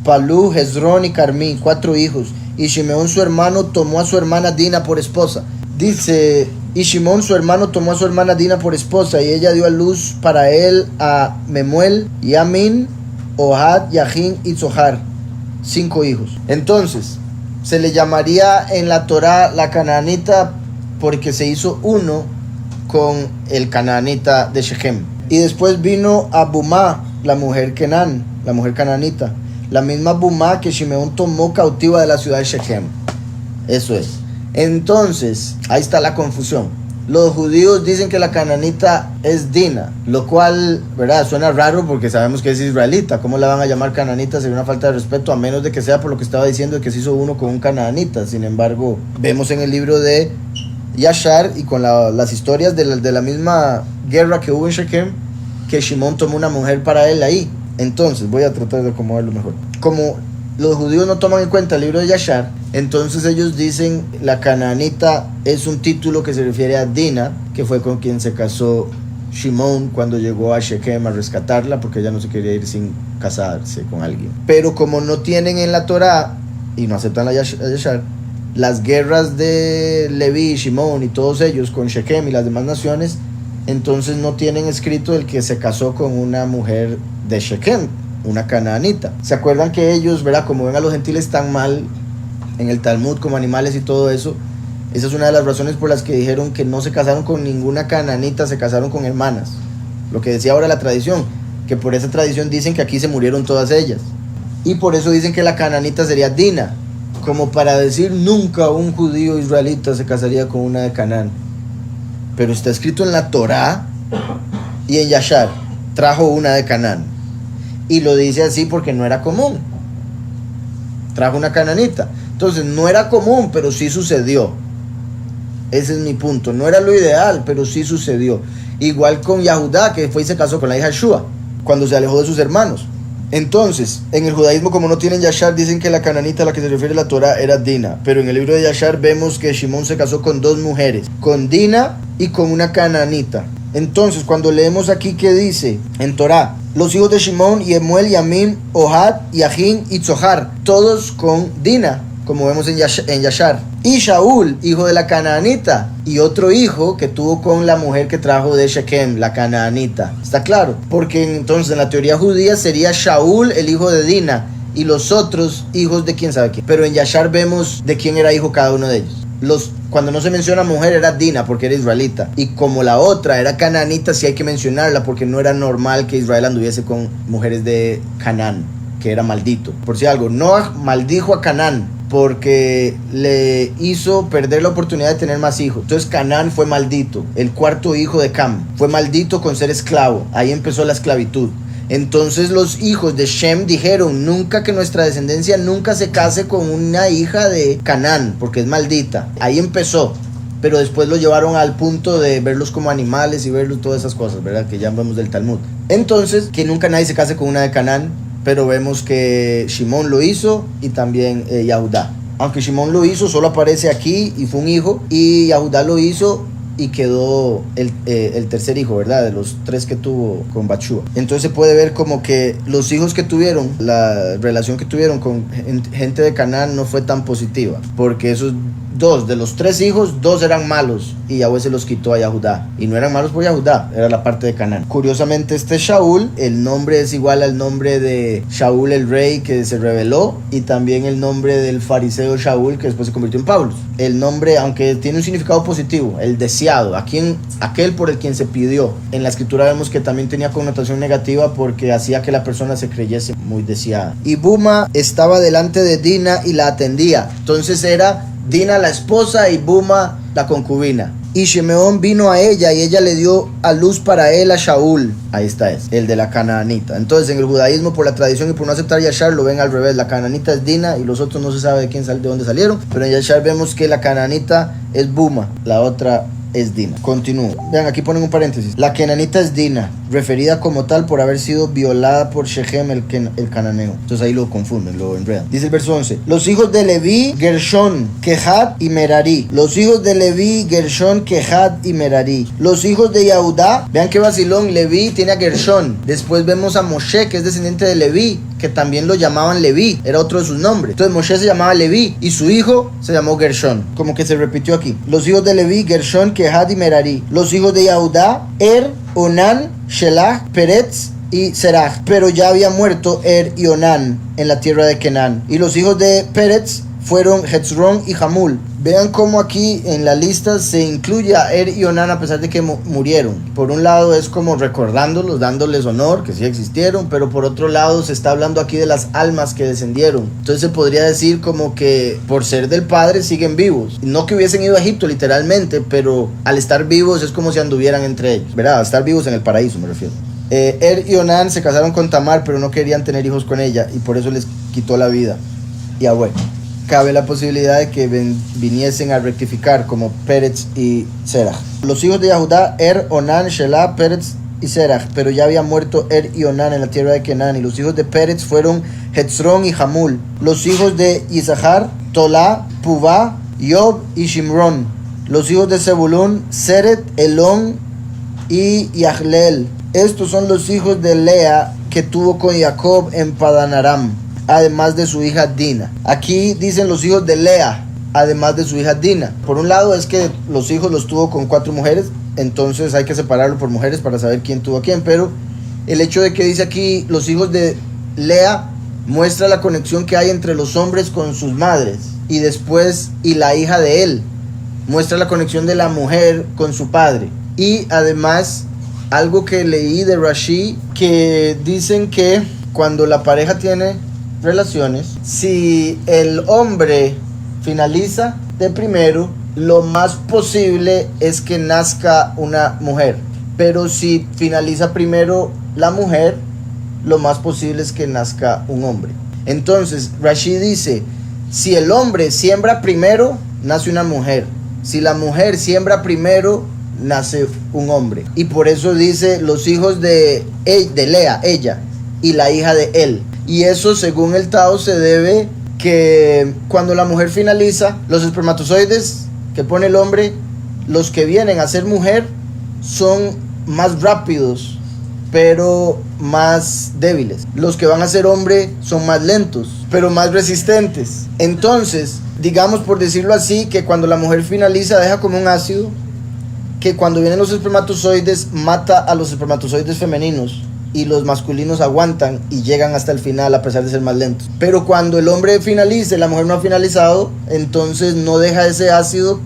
Palú, Hezrón y Carmí, 4 hijos. Y Shimeón su hermano tomó a su hermana Dina por esposa. Dice, y Shimón su hermano tomó a su hermana Dina por esposa, y ella dio a luz para él a Memuel, Yamin, Ohad, Yahin y Zohar, 5 hijos. Entonces, se le llamaría en la Torá la canaanita porque se hizo uno con el canaanita de Shechem. Y después vino Abumá, la mujer Kenán, la mujer canaanita, la misma Abumá que Shimeón tomó cautiva de la ciudad de Shechem. Eso es. Entonces, ahí está la confusión. Los judíos dicen que la cananita es Dina, lo cual, ¿verdad? Suena raro porque sabemos que es israelita. ¿Cómo la van a llamar cananita? Sería una falta de respeto, a menos de que sea por lo que estaba diciendo, de que se hizo uno con un cananita. Sin embargo, vemos en el libro de Yashar y con las historias de la misma guerra que hubo en Shechem, que Shimón tomó una mujer para él ahí. Entonces, voy a tratar de acomodarlo mejor. Como los judíos no toman en cuenta el libro de Yashar, entonces ellos dicen la cananita es un título que se refiere a Dina, que fue con quien se casó Shimón cuando llegó a Shechem a rescatarla, porque ella no se quería ir sin casarse con alguien. Pero como no tienen en la Torá y no aceptan la Yashar, las guerras de Leví, Shimón y todos ellos con Shechem y las demás naciones, entonces no tienen escrito el que se casó con una mujer de Shechem, una canaanita. ¿Se acuerdan que ellos, verdad, como ven a los gentiles tan mal en el Talmud como animales y todo eso? Esa es una de las razones por las que dijeron que no se casaron con ninguna canaanita, se casaron con hermanas. Lo que decía ahora la tradición, que por esa tradición dicen que aquí se murieron todas ellas. Y por eso dicen que la canaanita sería Dina, como para decir nunca un judío israelita se casaría con una de Canaán. Pero está escrito en la Torá y en Yashar, trajo una de Canaán. Y lo dice así porque no era común. Trajo una cananita. Entonces no era común, pero sí sucedió. Ese es mi punto. No era lo ideal, pero sí sucedió. Igual con Yahudá, que fue y se casó con la hija de Shua, cuando se alejó de sus hermanos. Entonces, en el judaísmo, como no tienen Yashar, dicen que la cananita a la que se refiere la Torah era Dina. Pero en el libro de Yashar vemos que Shimón se casó con dos mujeres, con Dina y con una cananita. Entonces, cuando leemos aquí que dice en Torah, los hijos de Shimón, Yemuel, Yamin, Ohad, Yahin y Tzohar, todos con Dina, como vemos en Yashar. Y Shaul, hijo de la canaanita, y otro hijo que tuvo con la mujer que trajo de Shechem, la canaanita. ¿Está claro? Porque entonces en la teoría judía sería Shaul, el hijo de Dina, y los otros hijos de quién sabe quién. Pero en Yashar vemos de quién era hijo cada uno de ellos. Cuando no se menciona mujer era Dina porque era israelita, y como la otra era canaanita, sí hay que mencionarla porque no era normal que Israel anduviese con mujeres de Canaán, que era maldito. Por si algo, Noah maldijo a Canaán porque le hizo perder la oportunidad de tener más hijos. Entonces Canaán fue maldito. El cuarto hijo de Cam fue maldito con ser esclavo. Ahí empezó la esclavitud. Entonces los hijos de Shem dijeron, nunca, que nuestra descendencia nunca se case con una hija de Canaán, porque es maldita. Ahí empezó, pero después lo llevaron al punto de verlos como animales y verlos todas esas cosas, ¿verdad? Que ya vemos del Talmud. Entonces, que nunca nadie se case con una de Canaán, pero vemos que Shimón lo hizo y también Yahudá. Aunque Shimón lo hizo, solo aparece aquí y fue un hijo, y Yahudá lo hizo y quedó el tercer hijo, ¿verdad? De los tres que tuvo con Batshua. Entonces se puede ver como que los hijos que tuvieron, la relación que tuvieron con gente de Canaán no fue tan positiva, porque esos dos, de los tres hijos, dos eran malos y Yahweh se los quitó a Yahudá. Y no eran malos por Yahudá, era la parte de Canaán. Curiosamente, este Shaul, el nombre es igual al nombre de Shaul el rey que se rebeló, y también el nombre del fariseo Shaul que después se convirtió en Pablo. El nombre, aunque tiene un significado positivo, el deseado, aquel por el quien se pidió. En la escritura vemos que también tenía connotación negativa porque hacía que la persona se creyese muy deseada. Y Buma estaba delante de Dina y la atendía. Entonces era Dina la esposa y Buma la concubina. Y Shimeón vino a ella y ella le dio a luz para él a Shaul. Ahí está, el de la canaanita. Entonces en el judaísmo, por la tradición y por no aceptar Yashar, lo ven al revés. La canaanita es Dina y los otros no se sabe de dónde salieron. Pero en Yashar vemos que la canaanita es Buma, la otra es Dina. Continúo. Vean, aquí ponen un paréntesis. La cananita es Dina, referida como tal por haber sido violada por Shechem el cananeo. Entonces ahí lo confunden, lo enredan. Dice el verso 11. Los hijos de Leví, Gershón, Kehat y Merari. Los hijos de Leví, Gershón, Kehat y Merari. Los hijos de Yahudá. Vean qué vacilón. Leví tiene a Gershón. Después vemos a Moshe, que es descendiente de Leví, que también lo llamaban Leví, era otro de sus nombres. Entonces Moshe se llamaba Leví y su hijo se llamó Gershón, como que se repitió aquí. Los hijos de Leví, Gershón, Kehat y Merari. Los hijos de Yahudá, Onán, Shelah, Peretz y Serach. Pero ya había muerto y Onán en la tierra de Canaán. Y los hijos de Peretz fueron Hezrón y Hamul. Vean cómo aquí en la lista se incluye a Er y Onán a pesar de que murieron. Por un lado es como recordándolos, dándoles honor, que sí existieron, pero por otro lado se está hablando aquí de las almas que descendieron. Entonces se podría decir como que por ser del Padre siguen vivos. No que hubiesen ido a Egipto literalmente, pero al estar vivos es como si anduvieran entre ellos, ¿verdad? Estar vivos en el paraíso me refiero. Er y Onán se casaron con Tamar, pero no querían tener hijos con ella y por eso les quitó la vida. Y bueno, cabe la posibilidad de que viniesen a rectificar como Pérez y Serach. Los hijos de Yahudá, Er, Onán, Shelah, Pérez y Serach, pero ya había muerto Er y Onán en la tierra de Canaán. Y los hijos de Pérez fueron Hezrón y Hamul. Los hijos de Isahar, Tolá, Puvá, Yob y Shimrón. Los hijos de Zebulún, Seret, Elón y Yahleel. Estos son los hijos de Lea que tuvo con Jacob en Padan Aram, además de su hija Dina. Aquí dicen los hijos de Lea, además de su hija Dina. Por un lado es que los hijos los tuvo con 4 mujeres, entonces hay que separarlo por mujeres para saber quién tuvo a quién, pero el hecho de que dice aquí los hijos de Lea muestra la conexión que hay entre los hombres con sus madres, y después y la hija de él muestra la conexión de la mujer con su padre. Y además algo que leí de Rashi, que dicen que cuando la pareja tiene relaciones, si el hombre finaliza de primero, lo más posible es que nazca una mujer, pero si finaliza primero la mujer, lo más posible es que nazca un hombre. Entonces Rashi dice, si el hombre siembra primero, nace una mujer. Si la mujer siembra primero, nace un hombre. Y por eso dice los hijos de Lea, ella, y la hija de él. Y eso, según el Tao, se debe que cuando la mujer finaliza, los espermatozoides que pone el hombre, los que vienen a ser mujer, son más rápidos, pero más débiles. Los que van a ser hombre son más lentos, pero más resistentes. Entonces, digamos, por decirlo así, que cuando la mujer finaliza, deja como un ácido, que cuando vienen los espermatozoides, mata a los espermatozoides femeninos, y los masculinos aguantan y llegan hasta el final a pesar de ser más lentos. Pero cuando el hombre finalice, la mujer no ha finalizado, entonces no deja ese ácido,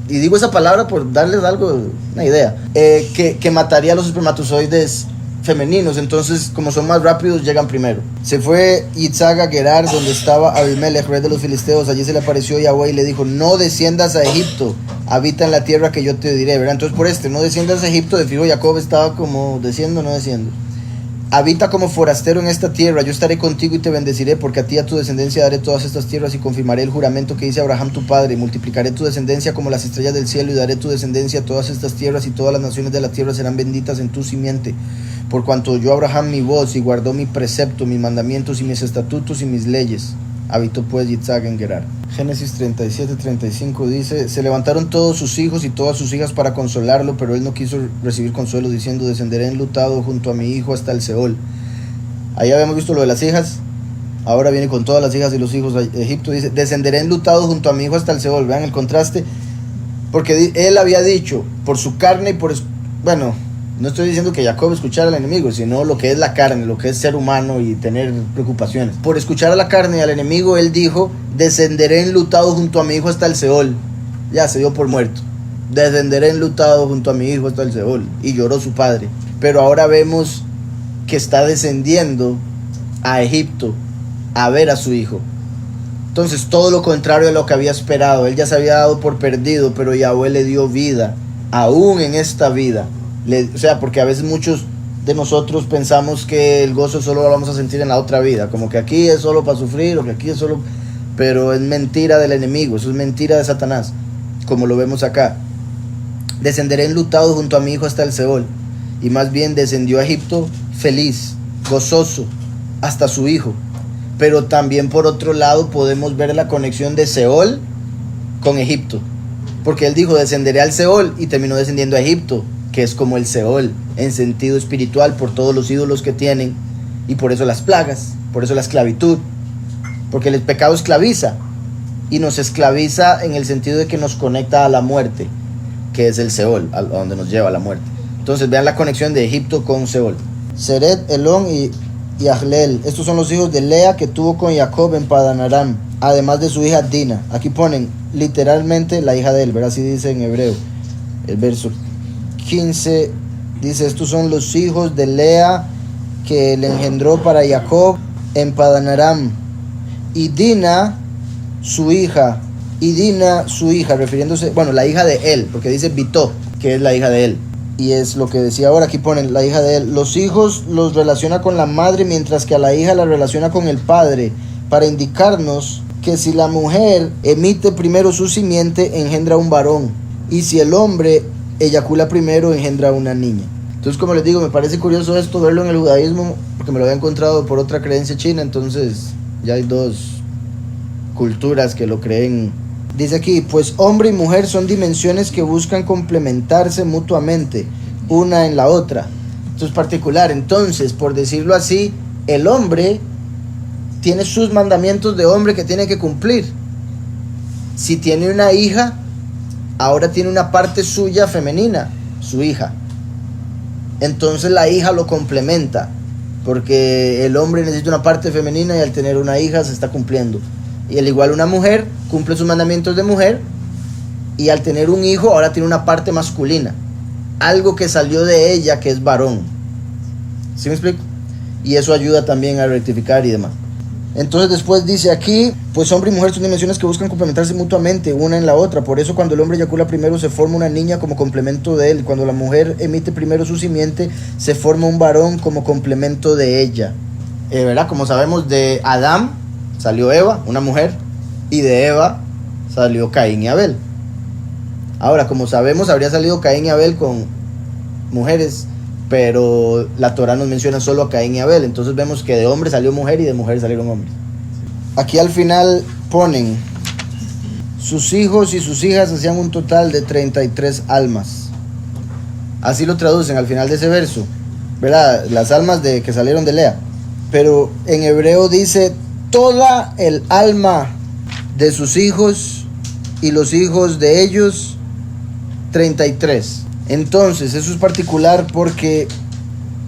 y digo esa palabra por darles algo, una idea, que mataría a los espermatozoides femeninos. Entonces, como son más rápidos, llegan primero. Se fue Yitzhak a Gerar, donde estaba Abimelech, rey de los filisteos. Allí se le apareció Yahweh y le dijo, no desciendas a Egipto, habita en la tierra que yo te diré, ¿verdad? Entonces por no desciendas a Egipto, de fijo Jacob estaba como desciendo, no desciendo. Habita como forastero en esta tierra, yo estaré contigo y te bendeciré, porque a ti y a tu descendencia daré todas estas tierras y confirmaré el juramento que hice a Abraham tu padre, y multiplicaré tu descendencia como las estrellas del cielo, y daré tu descendencia a todas estas tierras, y todas las naciones de la tierra serán benditas en tu simiente, por cuanto oyó Abraham mi voz y guardó mi precepto, mis mandamientos y mis estatutos y mis leyes. Habitó pues Yitzhak en Gerar. Génesis 37-35 dice, se levantaron todos sus hijos y todas sus hijas para consolarlo, pero él no quiso recibir consuelo, diciendo, descenderé enlutado junto a mi hijo hasta el Seol. Ahí habíamos visto lo de las hijas, ahora viene con todas las hijas y los hijos de Egipto, dice, descenderé enlutado junto a mi hijo hasta el Seol. Vean el contraste, porque él había dicho, por su carne y por... Bueno, no estoy diciendo que Jacob escuchara al enemigo, sino lo que es la carne, lo que es ser humano y tener preocupaciones. Por escuchar a la carne y al enemigo, él dijo, descenderé enlutado junto a mi hijo hasta el Seol. Ya se dio por muerto. Descenderé enlutado junto a mi hijo hasta el Seol. Y lloró su padre. Pero ahora vemos que está descendiendo a Egipto a ver a su hijo. Entonces todo lo contrario de lo que había esperado. Él ya se había dado por perdido, pero Yahweh le dio vida, aún en esta vida. O sea, porque a veces muchos de nosotros pensamos que el gozo solo lo vamos a sentir en la otra vida, como que aquí es solo para sufrir, o que aquí es solo... Pero es mentira del enemigo, eso es mentira de Satanás, como lo vemos acá. Descenderé enlutado junto a mi hijo hasta el Seol, y más bien descendió a Egipto feliz, gozoso, hasta su hijo. Pero también por otro lado podemos ver la conexión de Seol con Egipto, porque él dijo, descenderé al Seol, y terminó descendiendo a Egipto, que es como el Seol en sentido espiritual, por todos los ídolos que tienen, y por eso las plagas, por eso la esclavitud, porque el pecado esclaviza, y nos esclaviza en el sentido de que nos conecta a la muerte, que es el Seol, a donde nos lleva a la muerte. Entonces vean la conexión de Egipto con Seol. Seret, Elón y Yahleel, estos son los hijos de Lea que tuvo con Jacob en Padan Aram. además de su hija Dina. Aquí ponen literalmente la hija de él, ¿verdad? Así dice en hebreo. El verso 15 dice, estos son los hijos de Lea que le engendró para Jacob en Padan Aram. Y Dina, su hija, refiriéndose, bueno, la hija de él, porque dice Bitó, que es la hija de él. Y es lo que decía ahora, aquí ponen la hija de él. Los hijos los relaciona con la madre, mientras que a la hija la relaciona con el padre, para indicarnos que si la mujer emite primero su simiente, engendra un varón, y si el hombre eyacula primero, engendra una niña. Entonces, como les digo, me parece curioso esto, verlo en el judaísmo, porque me lo había encontrado por otra creencia china. Entonces ya hay dos culturas que lo creen. Dice aquí, pues hombre y mujer son dimensiones que buscan complementarse mutuamente, una en la otra. Esto es particular. Entonces, por decirlo así, el hombre tiene sus mandamientos de hombre que tiene que cumplir. Si tiene una hija, ahora tiene una parte suya femenina, su hija. Entonces la hija lo complementa, porque el hombre necesita una parte femenina y al tener una hija se está cumpliendo. Y al igual una mujer cumple sus mandamientos de mujer, y al tener un hijo ahora tiene una parte masculina, algo que salió de ella que es varón. ¿Sí me explico? Y eso ayuda también a rectificar y demás. Entonces después dice aquí, pues hombre y mujer son dimensiones que buscan complementarse mutuamente, una en la otra. Por eso cuando el hombre eyacula primero se forma una niña como complemento de él. Cuando la mujer emite primero su simiente, se forma un varón como complemento de ella. ¿Verdad? Como sabemos, de Adán salió Eva, una mujer, y de Eva salió Caín y Abel. Ahora, como sabemos, habría salido Caín y Abel con mujeres, pero la Torah nos menciona solo a Caín y Abel. Entonces vemos que de hombre salió mujer y de mujer salieron hombres. Aquí al final ponen, sus hijos y sus hijas hacían un total de 33 almas. Así lo traducen al final de ese verso, ¿verdad? Las almas de que salieron de Lea. Pero en hebreo dice, toda el alma de sus hijos y los hijos de ellos, 33. Entonces, eso es particular porque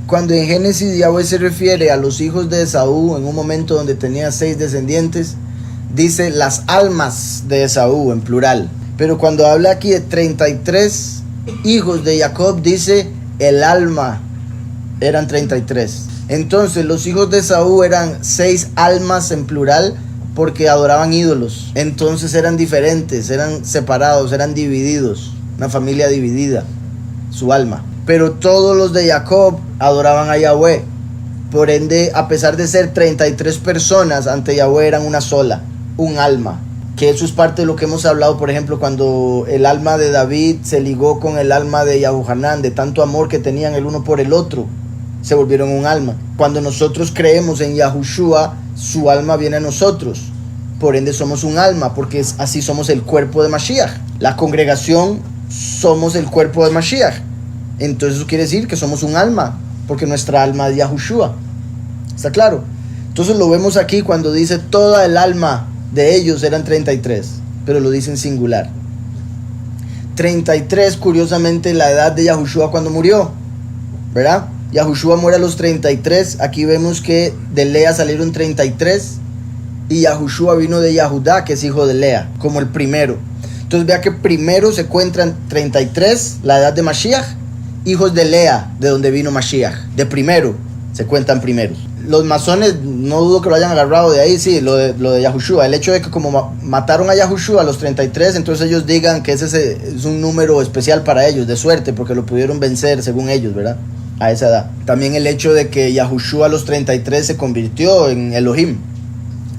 cuando en Génesis Yahweh se refiere a los hijos de Esaú, en un momento donde tenía 6 descendientes, dice las almas de Esaú en plural. Pero cuando habla aquí de 33 hijos de Jacob, dice el alma, eran 33. Entonces, los hijos de Esaú eran 6 almas en plural porque adoraban ídolos. Entonces eran diferentes, eran separados, eran divididos, una familia dividida, su alma. Pero todos los de Jacob adoraban a Yahweh. Por ende, a pesar de ser 33 personas, ante Yahweh eran una sola, un alma. Que eso es parte de lo que hemos hablado, por ejemplo, cuando el alma de David se ligó con el alma de Yahuhanán, de tanto amor que tenían el uno por el otro, se volvieron un alma. Cuando nosotros creemos en Yahushua, su alma viene a nosotros. Por ende somos un alma, porque así somos el cuerpo de Mashiach. La congregación somos el cuerpo de Mashiach. Entonces eso quiere decir que somos un alma, porque nuestra alma es Yahushua. ¿Está claro? Entonces lo vemos aquí cuando dice toda el alma de ellos eran 33, pero lo dice en singular. 33, curiosamente, la edad de Yahushua cuando murió, ¿verdad? Yahushua muere a los 33. Aquí vemos que de Lea salieron 33 y Yahushua vino de Yahudá, que es hijo de Lea, como el primero. Entonces vea que primero se encuentran 33, la edad de Mashiach, hijos de Lea, de donde vino Mashiach. De primero se cuentan primeros. Los masones, no dudo que lo hayan agarrado de ahí, sí, lo de Yahushua. El hecho de que como mataron a Yahushua a los 33, entonces ellos digan que ese es un número especial para ellos, de suerte, porque lo pudieron vencer según ellos, ¿verdad? A esa edad. También el hecho de que Yahushua a los 33 se convirtió en Elohim.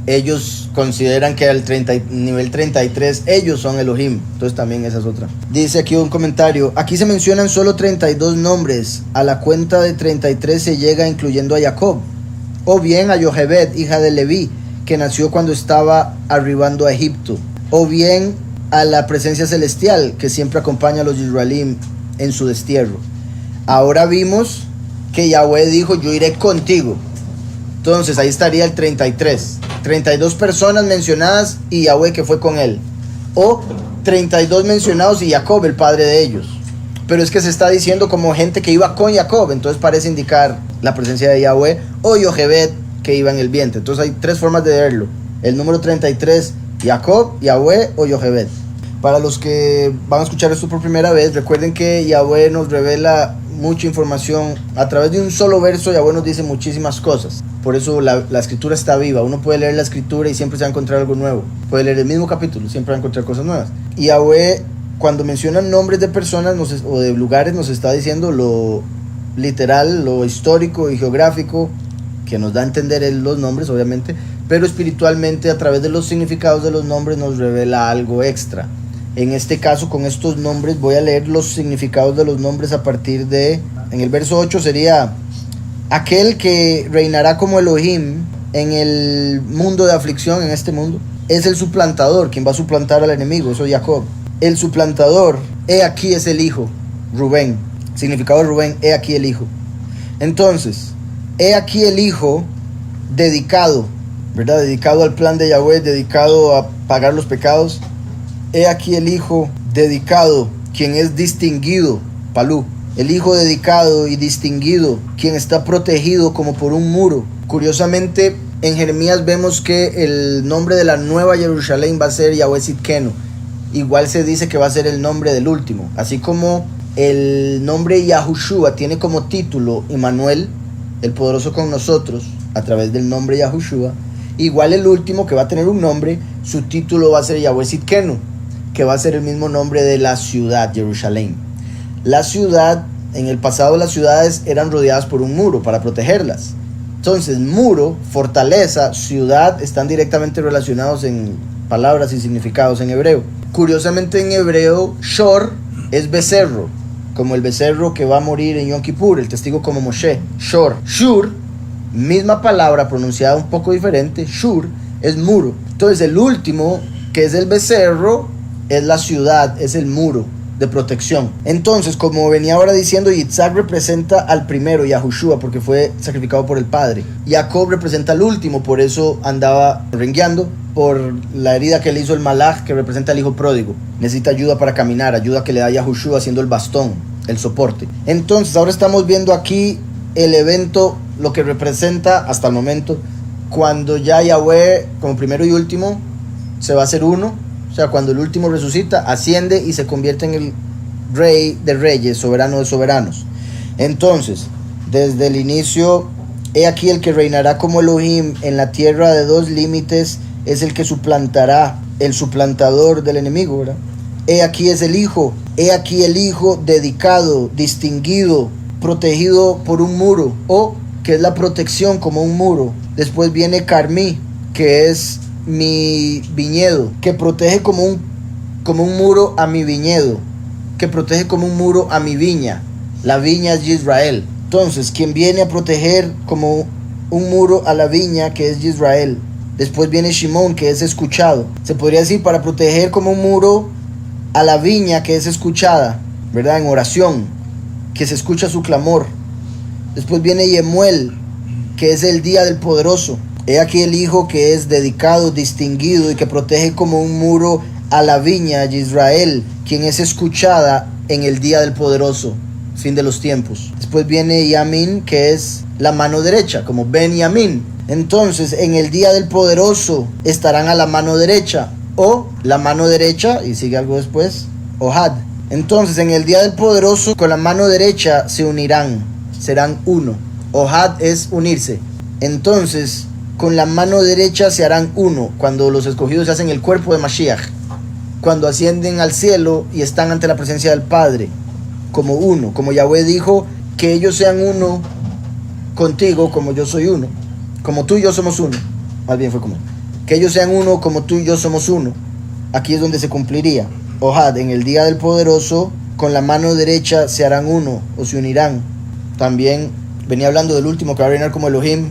Ellos consideran que al nivel 33 ellos son Elohim. Entonces también esa es otra. Dice aquí un comentario. Aquí se mencionan solo 32 nombres. A la cuenta de 33 se llega incluyendo a Jacob. O bien a Yochebed, hija de Leví, que nació cuando estaba arribando a Egipto. O bien a la presencia celestial que siempre acompaña a los israelíes en su destierro. Ahora vimos que Yahweh dijo, yo iré contigo. Entonces ahí estaría el 33. 32 personas mencionadas y Yahweh que fue con él. O 32 mencionados y Jacob, el padre de ellos. Pero es que se está diciendo como gente que iba con Jacob. Entonces parece indicar la presencia de Yahweh. O Yochebed, que iba en el vientre. Entonces hay 3 formas de verlo. El número 33, Jacob, Yahweh o Yochebed. Para los que van a escuchar esto por primera vez, recuerden que Yahweh nos revela mucha información. A través de un solo verso, Yahweh nos dice muchísimas cosas. Por eso la escritura está viva. Uno puede leer la escritura y siempre se va a encontrar algo nuevo. Puede leer el mismo capítulo, siempre va a encontrar cosas nuevas. Y Yahweh, cuando menciona nombres de personas o de lugares, nos está diciendo lo literal, lo histórico y geográfico, que nos da a entender los nombres, obviamente, pero espiritualmente, a través de los significados de los nombres, nos revela algo extra. En este caso, con estos nombres, voy a leer los significados de los nombres a partir de... En el verso 8 sería: aquel que reinará como Elohim en el mundo de aflicción, en este mundo, es el suplantador, quien va a suplantar al enemigo, eso es Jacob. El suplantador, he aquí es el hijo, Rubén. Significado de Rubén, he aquí el hijo. Entonces, he aquí el hijo dedicado, ¿verdad? Dedicado al plan de Yahweh, dedicado a pagar los pecados. He aquí el hijo dedicado, quien es distinguido, Palú. El hijo dedicado y distinguido, quien está protegido como por un muro. Curiosamente, en Jeremías vemos que el nombre de la nueva Jerusalén va a ser Yahweh Sidkenu. Igual se dice que va a ser el nombre del último. Así como el nombre Yahushua tiene como título Immanuel, el poderoso con nosotros, a través del nombre Yahushua. Igual el último, que va a tener un nombre, su título va a ser Yahweh Sidkenu, que va a ser el mismo nombre de la ciudad, Jerusalén. La ciudad, en el pasado las ciudades eran rodeadas por un muro para protegerlas. Entonces, muro, fortaleza, ciudad están directamente relacionados en palabras y significados en hebreo. Curiosamente, en hebreo, Shor es becerro, como el becerro que va a morir en Yom Kippur, el testigo como Moshe. Shor. Shur, misma palabra pronunciada un poco diferente, Shur es muro. Entonces, el último, que es el becerro, es la ciudad, es el muro de protección. Entonces, como venía ahora diciendo, Yitzhak representa al primero, Yahushua, porque fue sacrificado por el padre. Jacob representa al último, por eso andaba rengueando por la herida que le hizo el malaj, que representa al hijo pródigo. Necesita ayuda para caminar, ayuda que le da Yahushua haciendo el bastón, el soporte. Entonces, ahora estamos viendo aquí el evento, lo que representa hasta el momento, cuando ya Yahweh, como primero y último, se va a hacer uno. O sea, cuando el último resucita, asciende y se convierte en el rey de reyes, soberano de soberanos. Entonces, desde el inicio, he aquí el que reinará como Elohim en la tierra de dos límites, es el que suplantará, el suplantador del enemigo, ¿verdad? He aquí es el hijo, he aquí el hijo dedicado, distinguido, protegido por un muro, o que es la protección como un muro. Después viene Carmí, que es mi viñedo, que protege como un muro a mi viñedo, que protege como un muro a mi viña. La viña es Israel. Entonces, quien viene a proteger como un muro a la viña, que es Israel. Después viene Shimón, que es escuchado. Se podría decir para proteger como un muro a la viña, que es escuchada, ¿verdad? En oración, que se escucha su clamor. Después viene Yemuel, que es el día del poderoso. He aquí el hijo que es dedicado, distinguido y que protege como un muro a la viña de Israel, quien es escuchada en el día del poderoso, fin de los tiempos. Después viene Yamin, que es la mano derecha, como Ben Yamin. Entonces, en el día del poderoso estarán a la mano derecha, o la mano derecha, y sigue algo después, Ohad. Entonces, en el día del poderoso, con la mano derecha se unirán, serán uno. Ohad es unirse. Entonces, con la mano derecha se harán uno, cuando los escogidos se hacen el cuerpo de Mashiach, cuando ascienden al cielo y están ante la presencia del Padre, como uno, como Yahweh dijo, que ellos sean uno contigo, como yo soy uno, como tú y yo somos uno, más bien fue como, que ellos sean uno, como tú y yo somos uno. Aquí es donde se cumpliría, Ohad, en el día del poderoso, con la mano derecha se harán uno, o se unirán. También venía hablando del último que va a reinar como Elohim.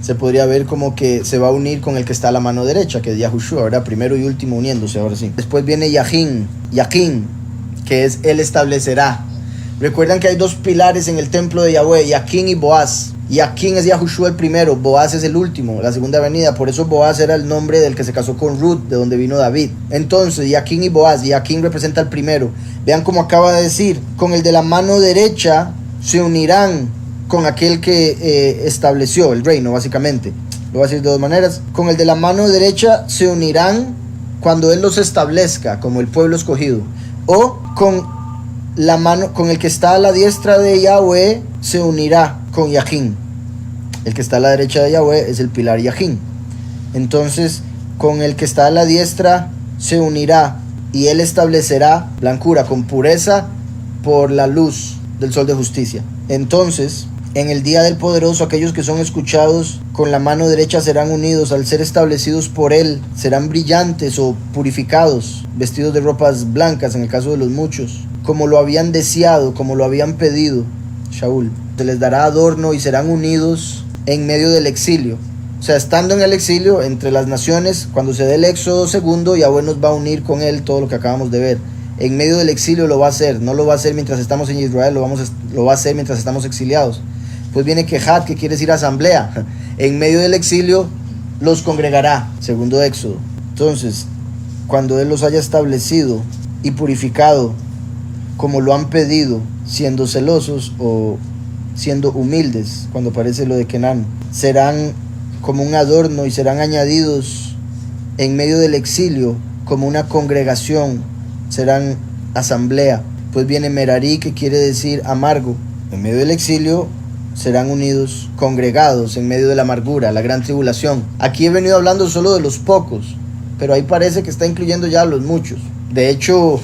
Se podría ver como que se va a unir con el que está a la mano derecha, que es Yahushua, ¿verdad? Primero y último uniéndose, ahora sí. Después viene Yahin, que es él establecerá. Recuerdan que hay dos pilares en el templo de Yahweh, Yakin y Boaz. Yakin es Yahushua el primero, Boaz es el último, la segunda venida. Por eso Boaz era el nombre del que se casó con Ruth, de donde vino David. Entonces, Yakin y Boaz, Yakin representa al primero. Vean cómo acaba de decir, con el de la mano derecha se unirán con aquel que estableció el reino, básicamente. Lo voy a decir de dos maneras. Con el de la mano derecha se unirán cuando Él los establezca como el pueblo escogido. O con el que está a la diestra de Yahweh se unirá con Yajín. El que está a la derecha de Yahweh es el pilar Yajín. Entonces, con el que está a la diestra se unirá y Él establecerá blancura con pureza por la luz del sol de justicia. Entonces, en el día del poderoso, aquellos que son escuchados con la mano derecha serán unidos al ser establecidos por Él, serán brillantes o purificados, vestidos de ropas blancas en el caso de los muchos, como lo habían deseado, como lo habían pedido. Shaul, se les dará adorno y serán unidos en medio del exilio. O sea, estando en el exilio entre las naciones, cuando se dé el éxodo segundo, Yahweh nos va a unir con Él, todo lo que acabamos de ver. En medio del exilio lo va a hacer, no lo va a hacer mientras estamos en Israel, lo va a hacer mientras estamos exiliados. Pues viene Kehat, que quiere decir asamblea. En medio del exilio los congregará, segundo éxodo. Entonces, cuando Él los haya establecido y purificado, como lo han pedido, siendo celosos o siendo humildes, cuando aparece lo de Kenán, serán como un adorno y serán añadidos en medio del exilio como una congregación, serán asamblea. Pues viene Merari, que quiere decir amargo. En medio del exilio serán unidos, congregados en medio de la amargura, la gran tribulación. Aquí he venido hablando solo de los pocos, pero ahí parece que está incluyendo ya a los muchos. De hecho,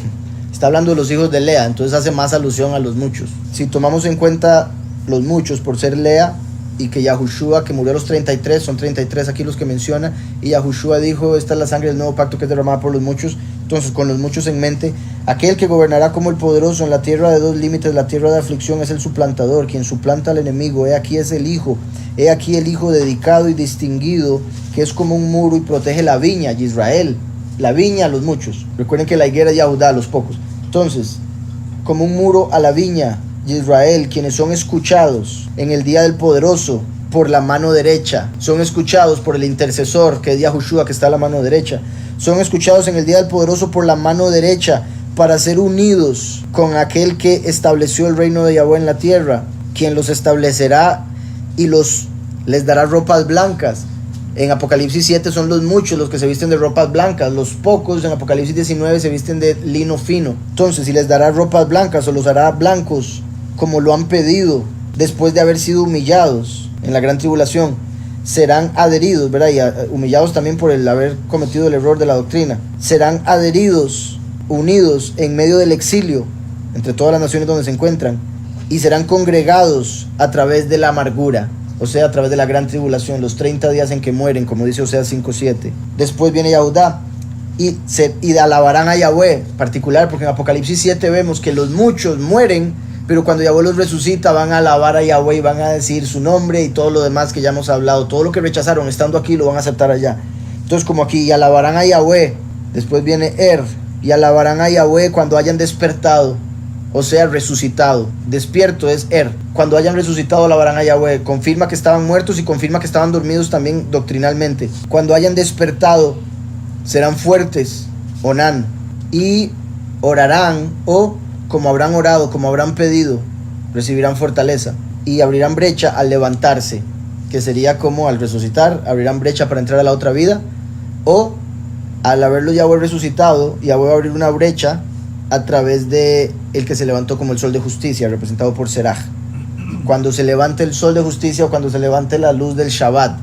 está hablando de los hijos de Lea, entonces hace más alusión a los muchos. Si tomamos en cuenta los muchos por ser Lea, y que Yahushua, que murió a los 33, son 33 aquí los que menciona, y Yahushua dijo, esta es la sangre del nuevo pacto que es derramada por los muchos. Entonces, con los muchos en mente, aquel que gobernará como el poderoso en la tierra de dos límites, la tierra de aflicción, es el suplantador, quien suplanta al enemigo. He aquí es el hijo, he aquí el hijo dedicado y distinguido, que es como un muro y protege la viña, Israel, la viña a los muchos. Recuerden que la higuera es Yahudá, a los pocos. Entonces, como un muro a la viña, Israel, quienes son escuchados en el día del poderoso por la mano derecha, son escuchados por el intercesor, que es Yahushua, que está a la mano derecha, son escuchados en el día del poderoso por la mano derecha, para ser unidos con aquel que estableció el reino de Yahweh en la tierra, quien los establecerá y les dará ropas blancas. En Apocalipsis 7 son los muchos los que se visten de ropas blancas, los pocos en Apocalipsis 19 se visten de lino fino. Entonces, si les dará ropas blancas o los hará blancos como lo han pedido, después de haber sido humillados en la gran tribulación, serán adheridos, ¿verdad? Y humillados también por el haber cometido el error de la doctrina. Serán adheridos, unidos en medio del exilio, entre todas las naciones donde se encuentran, y serán congregados a través de la amargura, o sea, a través de la gran tribulación, los 30 días en que mueren, como dice Oseas 5:7. Después viene Yahudá y alabarán a Yahweh, particular, porque en Apocalipsis 7 vemos que los muchos mueren, pero cuando Yahweh los resucita van a alabar a Yahweh y van a decir su nombre y todo lo demás que ya hemos hablado. Todo lo que rechazaron estando aquí lo van a aceptar allá. Entonces, como aquí, y alabarán a Yahweh. Después viene y alabarán a Yahweh cuando hayan despertado, o sea, resucitado. Despierto es cuando hayan resucitado alabarán a Yahweh. Confirma que estaban muertos y confirma que estaban dormidos también doctrinalmente. Cuando hayan despertado serán fuertes, Onan, y orarán, o como habrán orado, como habrán pedido, recibirán fortaleza, y abrirán brecha al levantarse, que sería como al resucitar, abrirán brecha para entrar a la otra vida, o al haberlo Yahweh resucitado, Yahweh va a abrir una brecha a través de el que se levantó como el sol de justicia, representado por Seraj. Cuando se levante el sol de justicia, o cuando se levante la luz del Shabbat,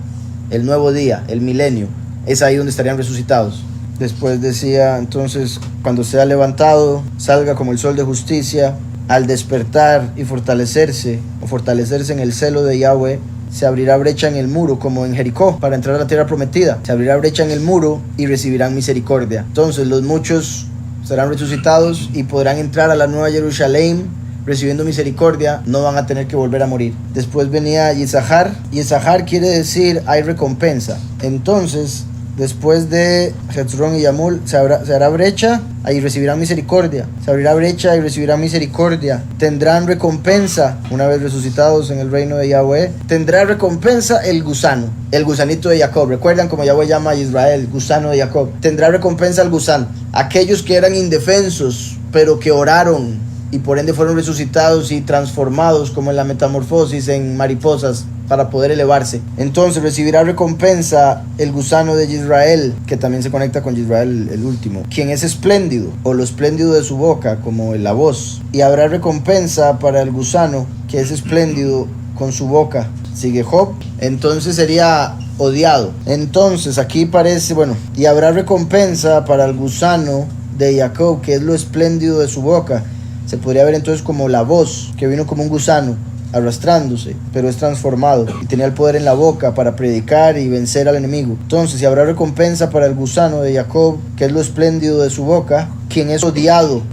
el nuevo día, el milenio, es ahí donde estarían resucitados. Después decía, entonces, cuando sea levantado, salga como el sol de justicia, al despertar y fortalecerse, o fortalecerse en el celo de Yahweh, se abrirá brecha en el muro, como en Jericó, para entrar a la tierra prometida. Se abrirá brecha en el muro y recibirán misericordia. Entonces, los muchos serán resucitados y podrán entrar a la nueva Jerusalén recibiendo misericordia, no van a tener que volver a morir. Después venía Yisahar. Yisahar quiere decir hay recompensa. Entonces, después de Hetzron y Yamul, se hará brecha y recibirán misericordia. Se abrirá brecha y recibirán misericordia. Tendrán recompensa una vez resucitados en el reino de Yahweh. Tendrá recompensa el gusano, el gusanito de Jacob. Recuerdan como Yahweh llama a Israel, gusano de Jacob. Tendrá recompensa el gusano. Aquellos que eran indefensos, pero que oraron y por ende fueron resucitados y transformados como en la metamorfosis en mariposas, para poder elevarse. Entonces recibirá recompensa el gusano de Israel, que también se conecta con Israel el último, quien es espléndido, o lo espléndido de su boca, como la voz. Y habrá recompensa para el gusano, que es espléndido con su boca. Sigue Job, entonces sería odiado. Entonces aquí parece, bueno, y habrá recompensa para el gusano de Jacob, que es lo espléndido de su boca. Se podría ver entonces como la voz, que vino como un gusano arrastrándose, pero es transformado y tenía el poder en la boca para predicar y vencer al enemigo. Entonces, si habrá recompensa para el gusano de Jacob, que es lo espléndido de su boca, quien es odiado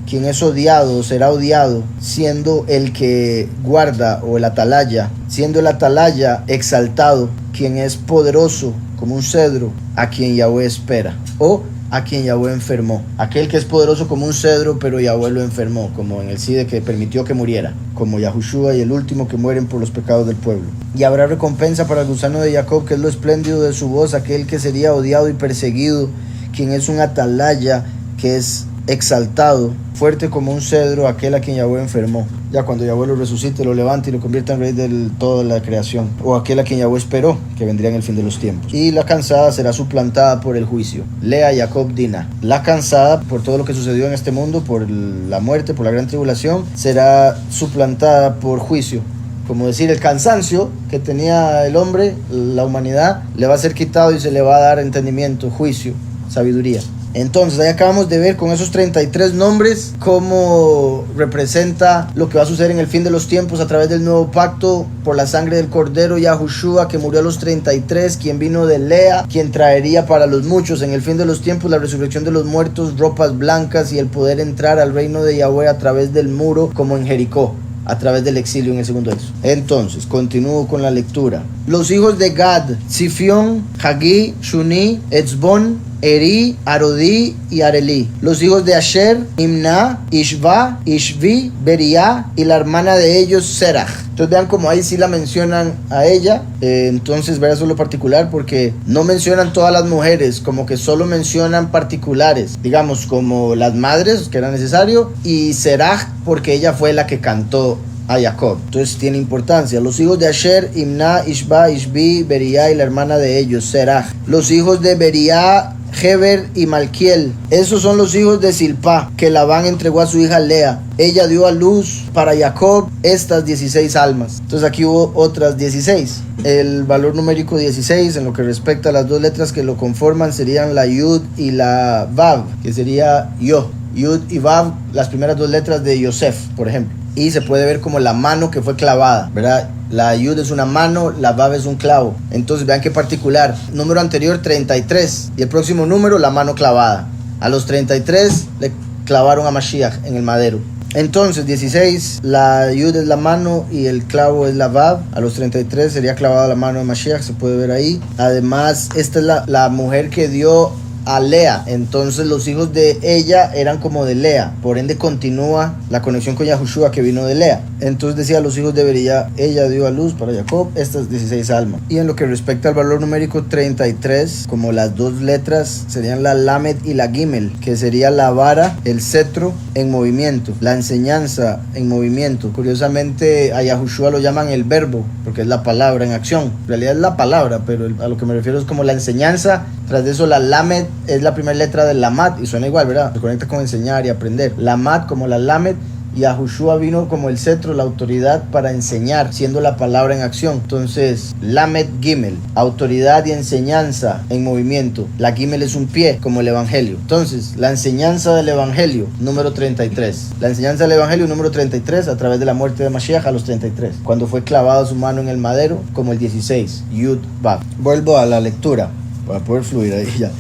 será odiado, siendo el que guarda, o el atalaya, siendo el atalaya exaltado, quien es poderoso como un cedro, a quien Yahweh espera, o a quien Yahweh enfermó. Aquel que es poderoso como un cedro, pero Yahweh lo enfermó, como en el Side que permitió que muriera, como Yahushua y el último que mueren por los pecados del pueblo. Y habrá recompensa para el gusano de Jacob, que es lo espléndido de su voz, aquel que sería odiado y perseguido, quien es un atalaya, que es exaltado, fuerte como un cedro, aquel a quien Yahweh enfermó. Ya cuando Yahweh lo resucite, lo levante y lo convierta en rey de toda la creación, o aquel a quien Yahweh esperó, que vendría en el fin de los tiempos. Y la cansada será suplantada por el juicio. Lea Jacob Dina. La cansada, por todo lo que sucedió en este mundo, por la muerte, por la gran tribulación, será suplantada por juicio. Como decir, el cansancio que tenía el hombre, la humanidad, le va a ser quitado y se le va a dar entendimiento, juicio, sabiduría. Entonces, ahí acabamos de ver con esos 33 nombres cómo representa lo que va a suceder en el fin de los tiempos a través del nuevo pacto por la sangre del Cordero Yahushua, que murió a los 33, quien vino de Lea, quien traería para los muchos en el fin de los tiempos la resurrección de los muertos, ropas blancas y el poder entrar al reino de Yahweh a través del muro, como en Jericó, a través del exilio en el segundo eso. Entonces, continúo con la lectura. Los hijos de Gad: Sifión, Hagí, Shuni, Etzbón, Eri, Arodí y Arelí. Los hijos de Asher: Imna, Ishva, Ishvi, Beriá y la hermana de ellos, Serach. Entonces vean como ahí sí la mencionan a ella. Entonces vean eso lo particular, porque no mencionan todas las mujeres, como que solo mencionan particulares, digamos como las madres, que era necesario, y Serach porque ella fue la que cantó a Jacob. Entonces tiene importancia. Los hijos de Asher: Imna, Ishba, Ishbi, Beriá y la hermana de ellos, Serach. Los hijos de Beriá: Heber y Malquiel. Esos son los hijos de Silpá, que Labán entregó a su hija Lea. Ella dio a luz para Jacob estas 16 almas. Entonces aquí hubo otras 16. El valor numérico 16, en lo que respecta a las dos letras que lo conforman, serían la Yud y la Vav, que sería Yo. Yud y Vav, las primeras dos letras de Yosef, por ejemplo. Y se puede ver como la mano que fue clavada, ¿verdad? La Yud es una mano, la Vav es un clavo. Entonces vean qué particular. Número anterior 33 y el próximo número la mano clavada. A los 33 le clavaron a Mashiach en el madero. Entonces 16, la Yud es la mano y el clavo es la Vav. A los 33 sería clavada la mano de Mashiach, se puede ver ahí. Además, esta es la mujer que dio a Lea, entonces los hijos de ella eran como de Lea, por ende continúa la conexión con Yahushua, que vino de Lea. Entonces decía, los hijos de Beriá, ella dio a luz para Jacob estas 16 almas. Y en lo que respecta al valor numérico 33, como las dos letras serían la Lamed y la Gimel, que sería la vara, el cetro en movimiento, la enseñanza en movimiento. Curiosamente a Yahushua lo llaman el verbo, porque es la palabra en acción. En realidad es la palabra, pero a lo que me refiero es como la enseñanza. Tras de eso la Lamed es la primera letra del Lamat y suena igual, ¿verdad? Se conecta con enseñar y aprender. Lamat como la Lamed, y Yahushua vino como el cetro, la autoridad para enseñar, siendo la palabra en acción. Entonces, Lamed Gimel, autoridad y enseñanza en movimiento. La Gimel es un pie, como el Evangelio. Entonces, la enseñanza del Evangelio, número 33. La enseñanza del Evangelio, número 33, a través de la muerte de Mashiach a los 33. Cuando fue clavado su mano en el madero, como el 16, Yud Vav. Vuelvo a la lectura, para poder fluir ahí ya.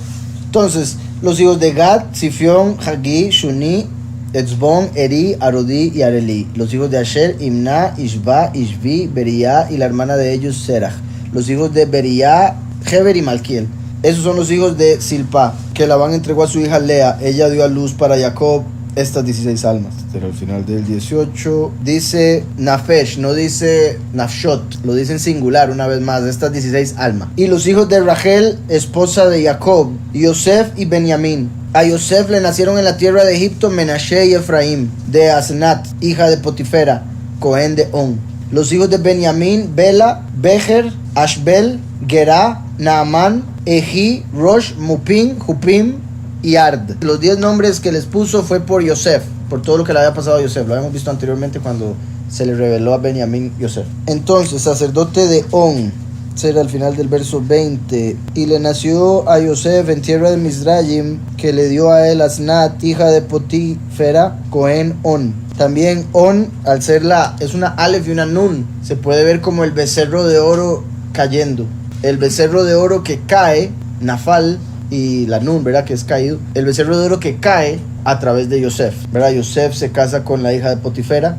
Entonces, los hijos de Gad: Sifión, Hagí, Shuni, Etzbón, Eri, Arodí y Arelí. Los hijos de Asher: Imna, Ishba, Ishvi, Beriá y la hermana de ellos, Serach. Los hijos de Beriá: Heber y Malquiel. Esos son los hijos de Silpá, que Labán entregó a su hija Lea. Ella dio a luz para Jacob estas 16 almas. Pero al final del 18 dice Nafesh, no dice Nafshot, lo dice en singular una vez más, estas 16 almas. Y los hijos de Rachel, esposa de Jacob: Yosef y Benjamín. A Yosef le nacieron en la tierra de Egipto Menashe y Efraín, de Asnat, hija de Potifera, Cohen de On. Los hijos de Benjamín, Bela, Becher, Ashbel, Gerá, Naamán, Ejí, Rosh, Mupim, Jupim y Ard. Los 10 nombres que les puso fue por Yosef, por todo lo que le había pasado a Yosef. Lo habíamos visto anteriormente cuando se le reveló a Benjamín Yosef. Entonces, sacerdote de On, será al final del verso 20. Y le nació a Yosef en tierra de Mizrayim, que le dio a él Asnat, hija de Potifera, Cohen On. También On, al ser es una Aleph y una Nun, se puede ver como el becerro de oro cayendo. El becerro de oro que cae, Nafal, y la Nun, ¿verdad? Que es caído. El becerro de oro que cae a través de Yosef, ¿verdad? Yosef se casa con la hija de Potifera,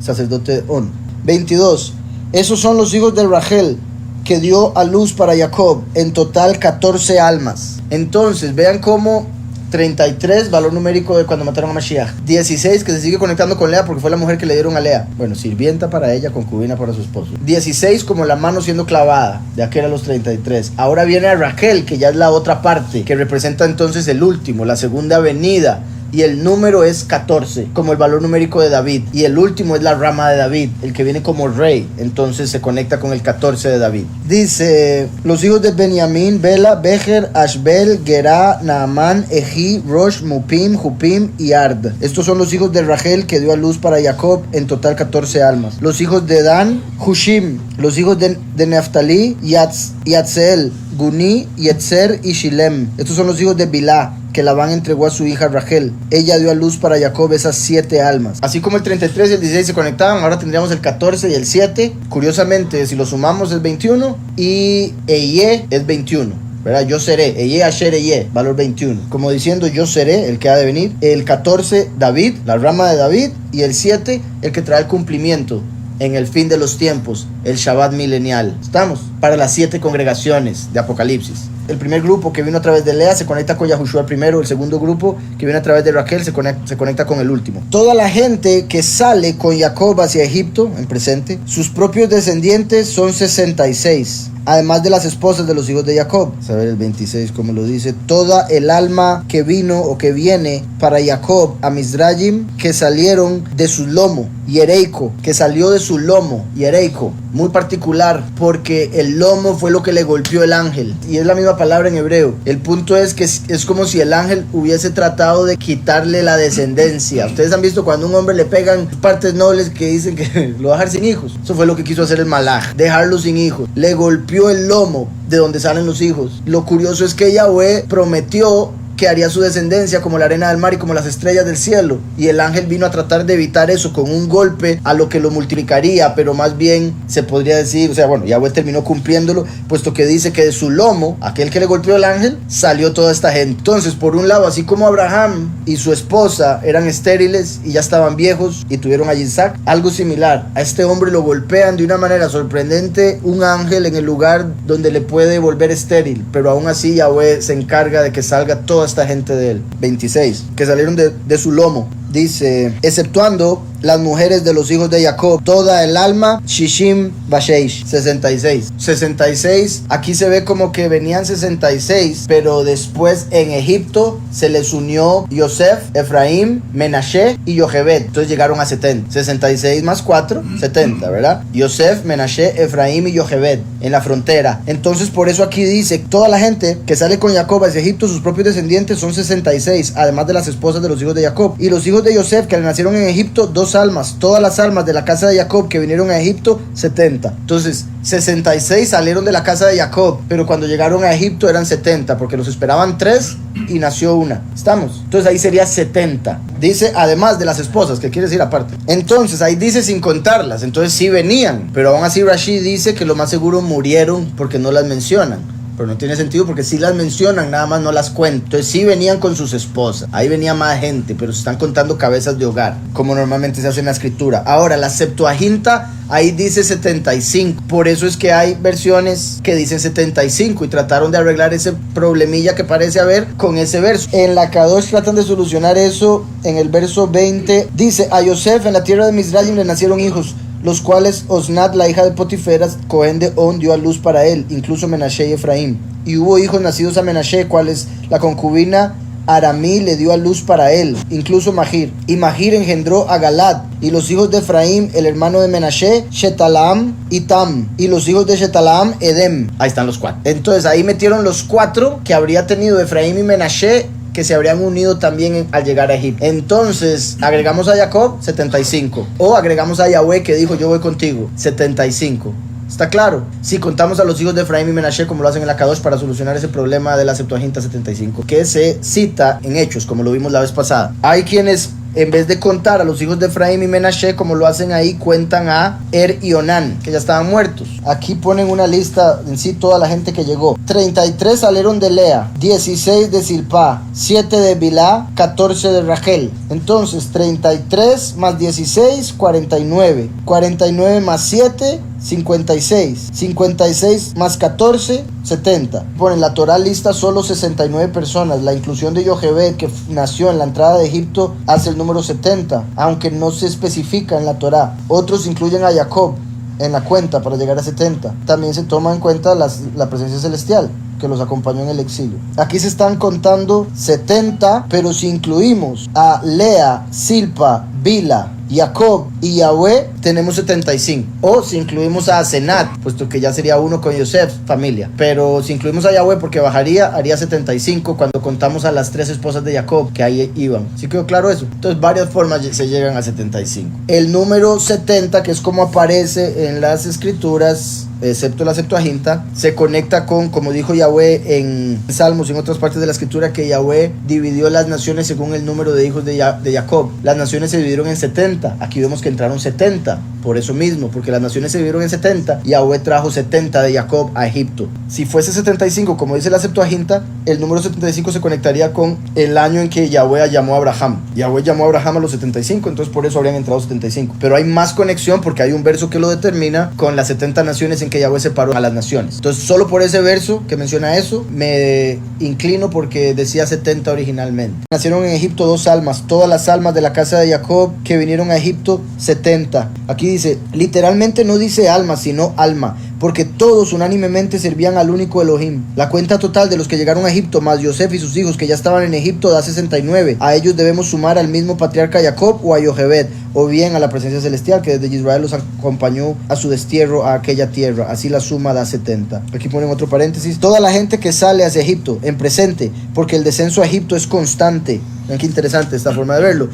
sacerdote de On. 22. Esos son los hijos de Rachel, que dio a luz para Jacob, en total 14 almas. Entonces, vean cómo 33, valor numérico de cuando mataron a Mashiach. 16, que se sigue conectando con Lea porque fue la mujer que le dieron a Lea. Bueno, sirvienta para ella, concubina para su esposo. 16, como la mano siendo clavada, de aquel a los 33. Ahora viene a Rachel, que ya es la otra parte, que representa entonces el último, la segunda venida. Y el número es 14, como el valor numérico de David. Y el último es la rama de David, el que viene como rey. Entonces se conecta con el 14 de David. Dice, los hijos de Benjamín, Bela, Becher, Ashbel, Gerá, Naamán, Ejí, Rosh, Mupim, Jupim y Ard. Estos son los hijos de Rachel, que dio a luz para Jacob, en total 14 almas. Los hijos de Dan, Hushim. Los hijos de Neftalí, Yatzeel, Guni, Yetzer y Shilem. Estos son los hijos de Bilá, que Labán entregó a su hija Rachel. Ella dio a luz para Jacob esas 7 almas. Así como el 33 y el 16 se conectaban, ahora tendríamos el 14 y el 7. Curiosamente, si lo sumamos es 21 y Eye es 21, ¿verdad? Yo seré, Eye Asher Eye, valor 21. Como diciendo, yo seré, el que ha de venir. El 14, David, la rama de David. Y el 7, el que trae el cumplimiento en el fin de los tiempos, el Shabbat milenial. ¿Estamos? Para las 7 congregaciones de Apocalipsis. El primer grupo que vino a través de Lea se conecta con Yahushua el primero. El segundo grupo que viene a través de Rachel se conecta con el último. Toda la gente que sale con Jacob hacia Egipto, en presente, sus propios descendientes son 66. Además de las esposas de los hijos de Jacob. A ver el 26 como lo dice. Toda el alma que vino o que viene para Jacob a Mizrayim, que salieron de su lomo. Yereico, que salió de su lomo. Yereico, muy particular, porque el lomo fue lo que le golpeó el ángel. Y es la misma palabra en hebreo. El punto es que es como si el ángel hubiese tratado de quitarle la descendencia. Ustedes han visto cuando a un hombre le pegan partes nobles que dicen que lo va a dejar sin hijos. Eso fue lo que quiso hacer el malaj, dejarlo sin hijos. Le golpeó el lomo de donde salen los hijos. Lo curioso es que Yahweh prometió que haría su descendencia como la arena del mar y como las estrellas del cielo, y el ángel vino a tratar de evitar eso con un golpe a lo que lo multiplicaría, pero más bien se podría decir, o sea, bueno, Yahweh terminó cumpliéndolo, puesto que dice que de su lomo, aquel que le golpeó el ángel, salió toda esta gente. Entonces, por un lado, así como Abraham y su esposa eran estériles y ya estaban viejos y tuvieron a Isaac, algo similar, a este hombre lo golpean de una manera sorprendente un ángel en el lugar donde le puede volver estéril, pero aún así Yahweh se encarga de que salga toda esta gente de él. 26, que salieron de su lomo. Dice, exceptuando las mujeres de los hijos de Jacob, toda el alma, Shishim Basheish, 66. 66, aquí se ve como que venían 66, pero después en Egipto se les unió Yosef, Efraín, Menashe y Yochebed. Entonces llegaron a 70. 66 más 4, 70, ¿verdad? Yosef, Menashe, Efraín y Yochebed en la frontera. Entonces por eso aquí dice, toda la gente que sale con Jacob hacia Egipto, sus propios descendientes son 66, además de las esposas de los hijos de Jacob. Y los hijos de Yosef que le nacieron en Egipto, 2 almas. Todas las almas de la casa de Jacob que vinieron a Egipto, 70. Entonces 66 salieron de la casa de Jacob, pero cuando llegaron a Egipto eran 70, porque los esperaban 3 y nació una. ¿Estamos? Entonces ahí sería 70. Dice además de las esposas, que quiere decir aparte. Entonces ahí dice sin contarlas. Entonces sí venían, pero aún así Rashi dice que lo más seguro murieron porque no las mencionan. Pero no tiene sentido porque si las mencionan, nada más no las cuentan. Entonces sí venían con sus esposas. Ahí venía más gente, pero se están contando cabezas de hogar, como normalmente se hace en la escritura. Ahora, la Septuaginta, ahí dice 75. Por eso es que hay versiones que dicen 75 y trataron de arreglar ese problemilla que parece haber con ese verso. En la Kadosh tratan de solucionar eso en el verso 20. Dice, a Yosef en la tierra de Mizrayim le nacieron hijos, los cuales Osnat, la hija de Potifera, Cohen de On, dio a luz para él, incluso Menashe y Efraín. Y hubo hijos nacidos a Menashe, cuales la concubina Aramí le dio a luz para él, incluso Magir. Y Magir engendró a Galad. Y los hijos de Efraín, el hermano de Menashe, Shetalaam y Tam. Y los hijos de Shetalaam, Edem. Ahí están los 4. Entonces ahí metieron los 4 que habría tenido Efraín y Menashe, que se habrían unido también al llegar a Egipto. Entonces agregamos a Jacob, 75. O agregamos a Yahweh, que dijo yo voy contigo, 75. ¿Está claro? Si contamos a los hijos de Efraín y Menashe como lo hacen en la Kadosh para solucionar ese problema de la Septuaginta 75, que se cita en Hechos, como lo vimos la vez pasada. Hay quienes, en vez de contar a los hijos de Efraín y Menashe, como lo hacen ahí, cuentan a y Onán, que ya estaban muertos. Aquí ponen una lista en sí toda la gente que llegó. 33 salieron de Lea, 16 de Silpá, 7 de Bilá, 14 de Rachel. Entonces 33 más 16, 49. 49 más 7, 56. 56 más 14, 70. Ponen la Torah lista solo 69 personas. La inclusión de Yochebed, que nació en la entrada de Egipto, hace el número 70, aunque no se especifica en la Torah. Otros incluyen a Jacob en la cuenta para llegar a 70. También se toma en cuenta la presencia celestial que los acompañó en el exilio. Aquí se están contando 70, pero si incluimos a Lea, Silpa, Bila, Jacob y Yahweh, tenemos 75. O si incluimos a Asenat, puesto que ya sería uno con Yosef, familia. Pero si incluimos a Yahweh, porque bajaría, haría 75 cuando contamos a las 3 esposas de Jacob, que ahí iban. ¿Sí quedó claro eso? Entonces varias formas se llegan a 75. El número 70, que es como aparece en las escrituras, excepto la Septuaginta, se conecta con, como dijo Yahweh en Salmos y en otras partes de la escritura, que Yahweh dividió las naciones según el número de hijos de Jacob. Las naciones se dividieron en 70. Aquí vemos que entraron 70. Por eso mismo, porque las naciones se dividieron en 70. Yahweh trajo 70 de Jacob a Egipto. Si fuese 75, como dice la Septuaginta, el número 75 se conectaría con el año en que Yahweh llamó a Abraham. Yahweh llamó a Abraham a los 75, entonces por eso habrían entrado 75. Pero hay más conexión porque hay un verso que lo determina con las 70 naciones en que Yahweh separó a las naciones. Entonces solo por ese verso que menciona eso me inclino, porque decía 70 originalmente. Nacieron en Egipto 2 almas, todas las almas de la casa de Jacob que vinieron a Egipto, 70. Aquí dice, literalmente no dice alma, sino alma, porque todos unánimemente servían al único Elohim. La cuenta total de los que llegaron a Egipto, más Yosef y sus hijos que ya estaban en Egipto, da 69. A ellos debemos sumar al mismo patriarca Jacob o a Yochebed, o bien a la presencia celestial que desde Israel los acompañó a su destierro a aquella tierra. Así la suma da 70. Aquí ponen otro paréntesis. Toda la gente que sale hacia Egipto, en presente, porque el descenso a Egipto es constante. Ven qué interesante esta forma de verlo.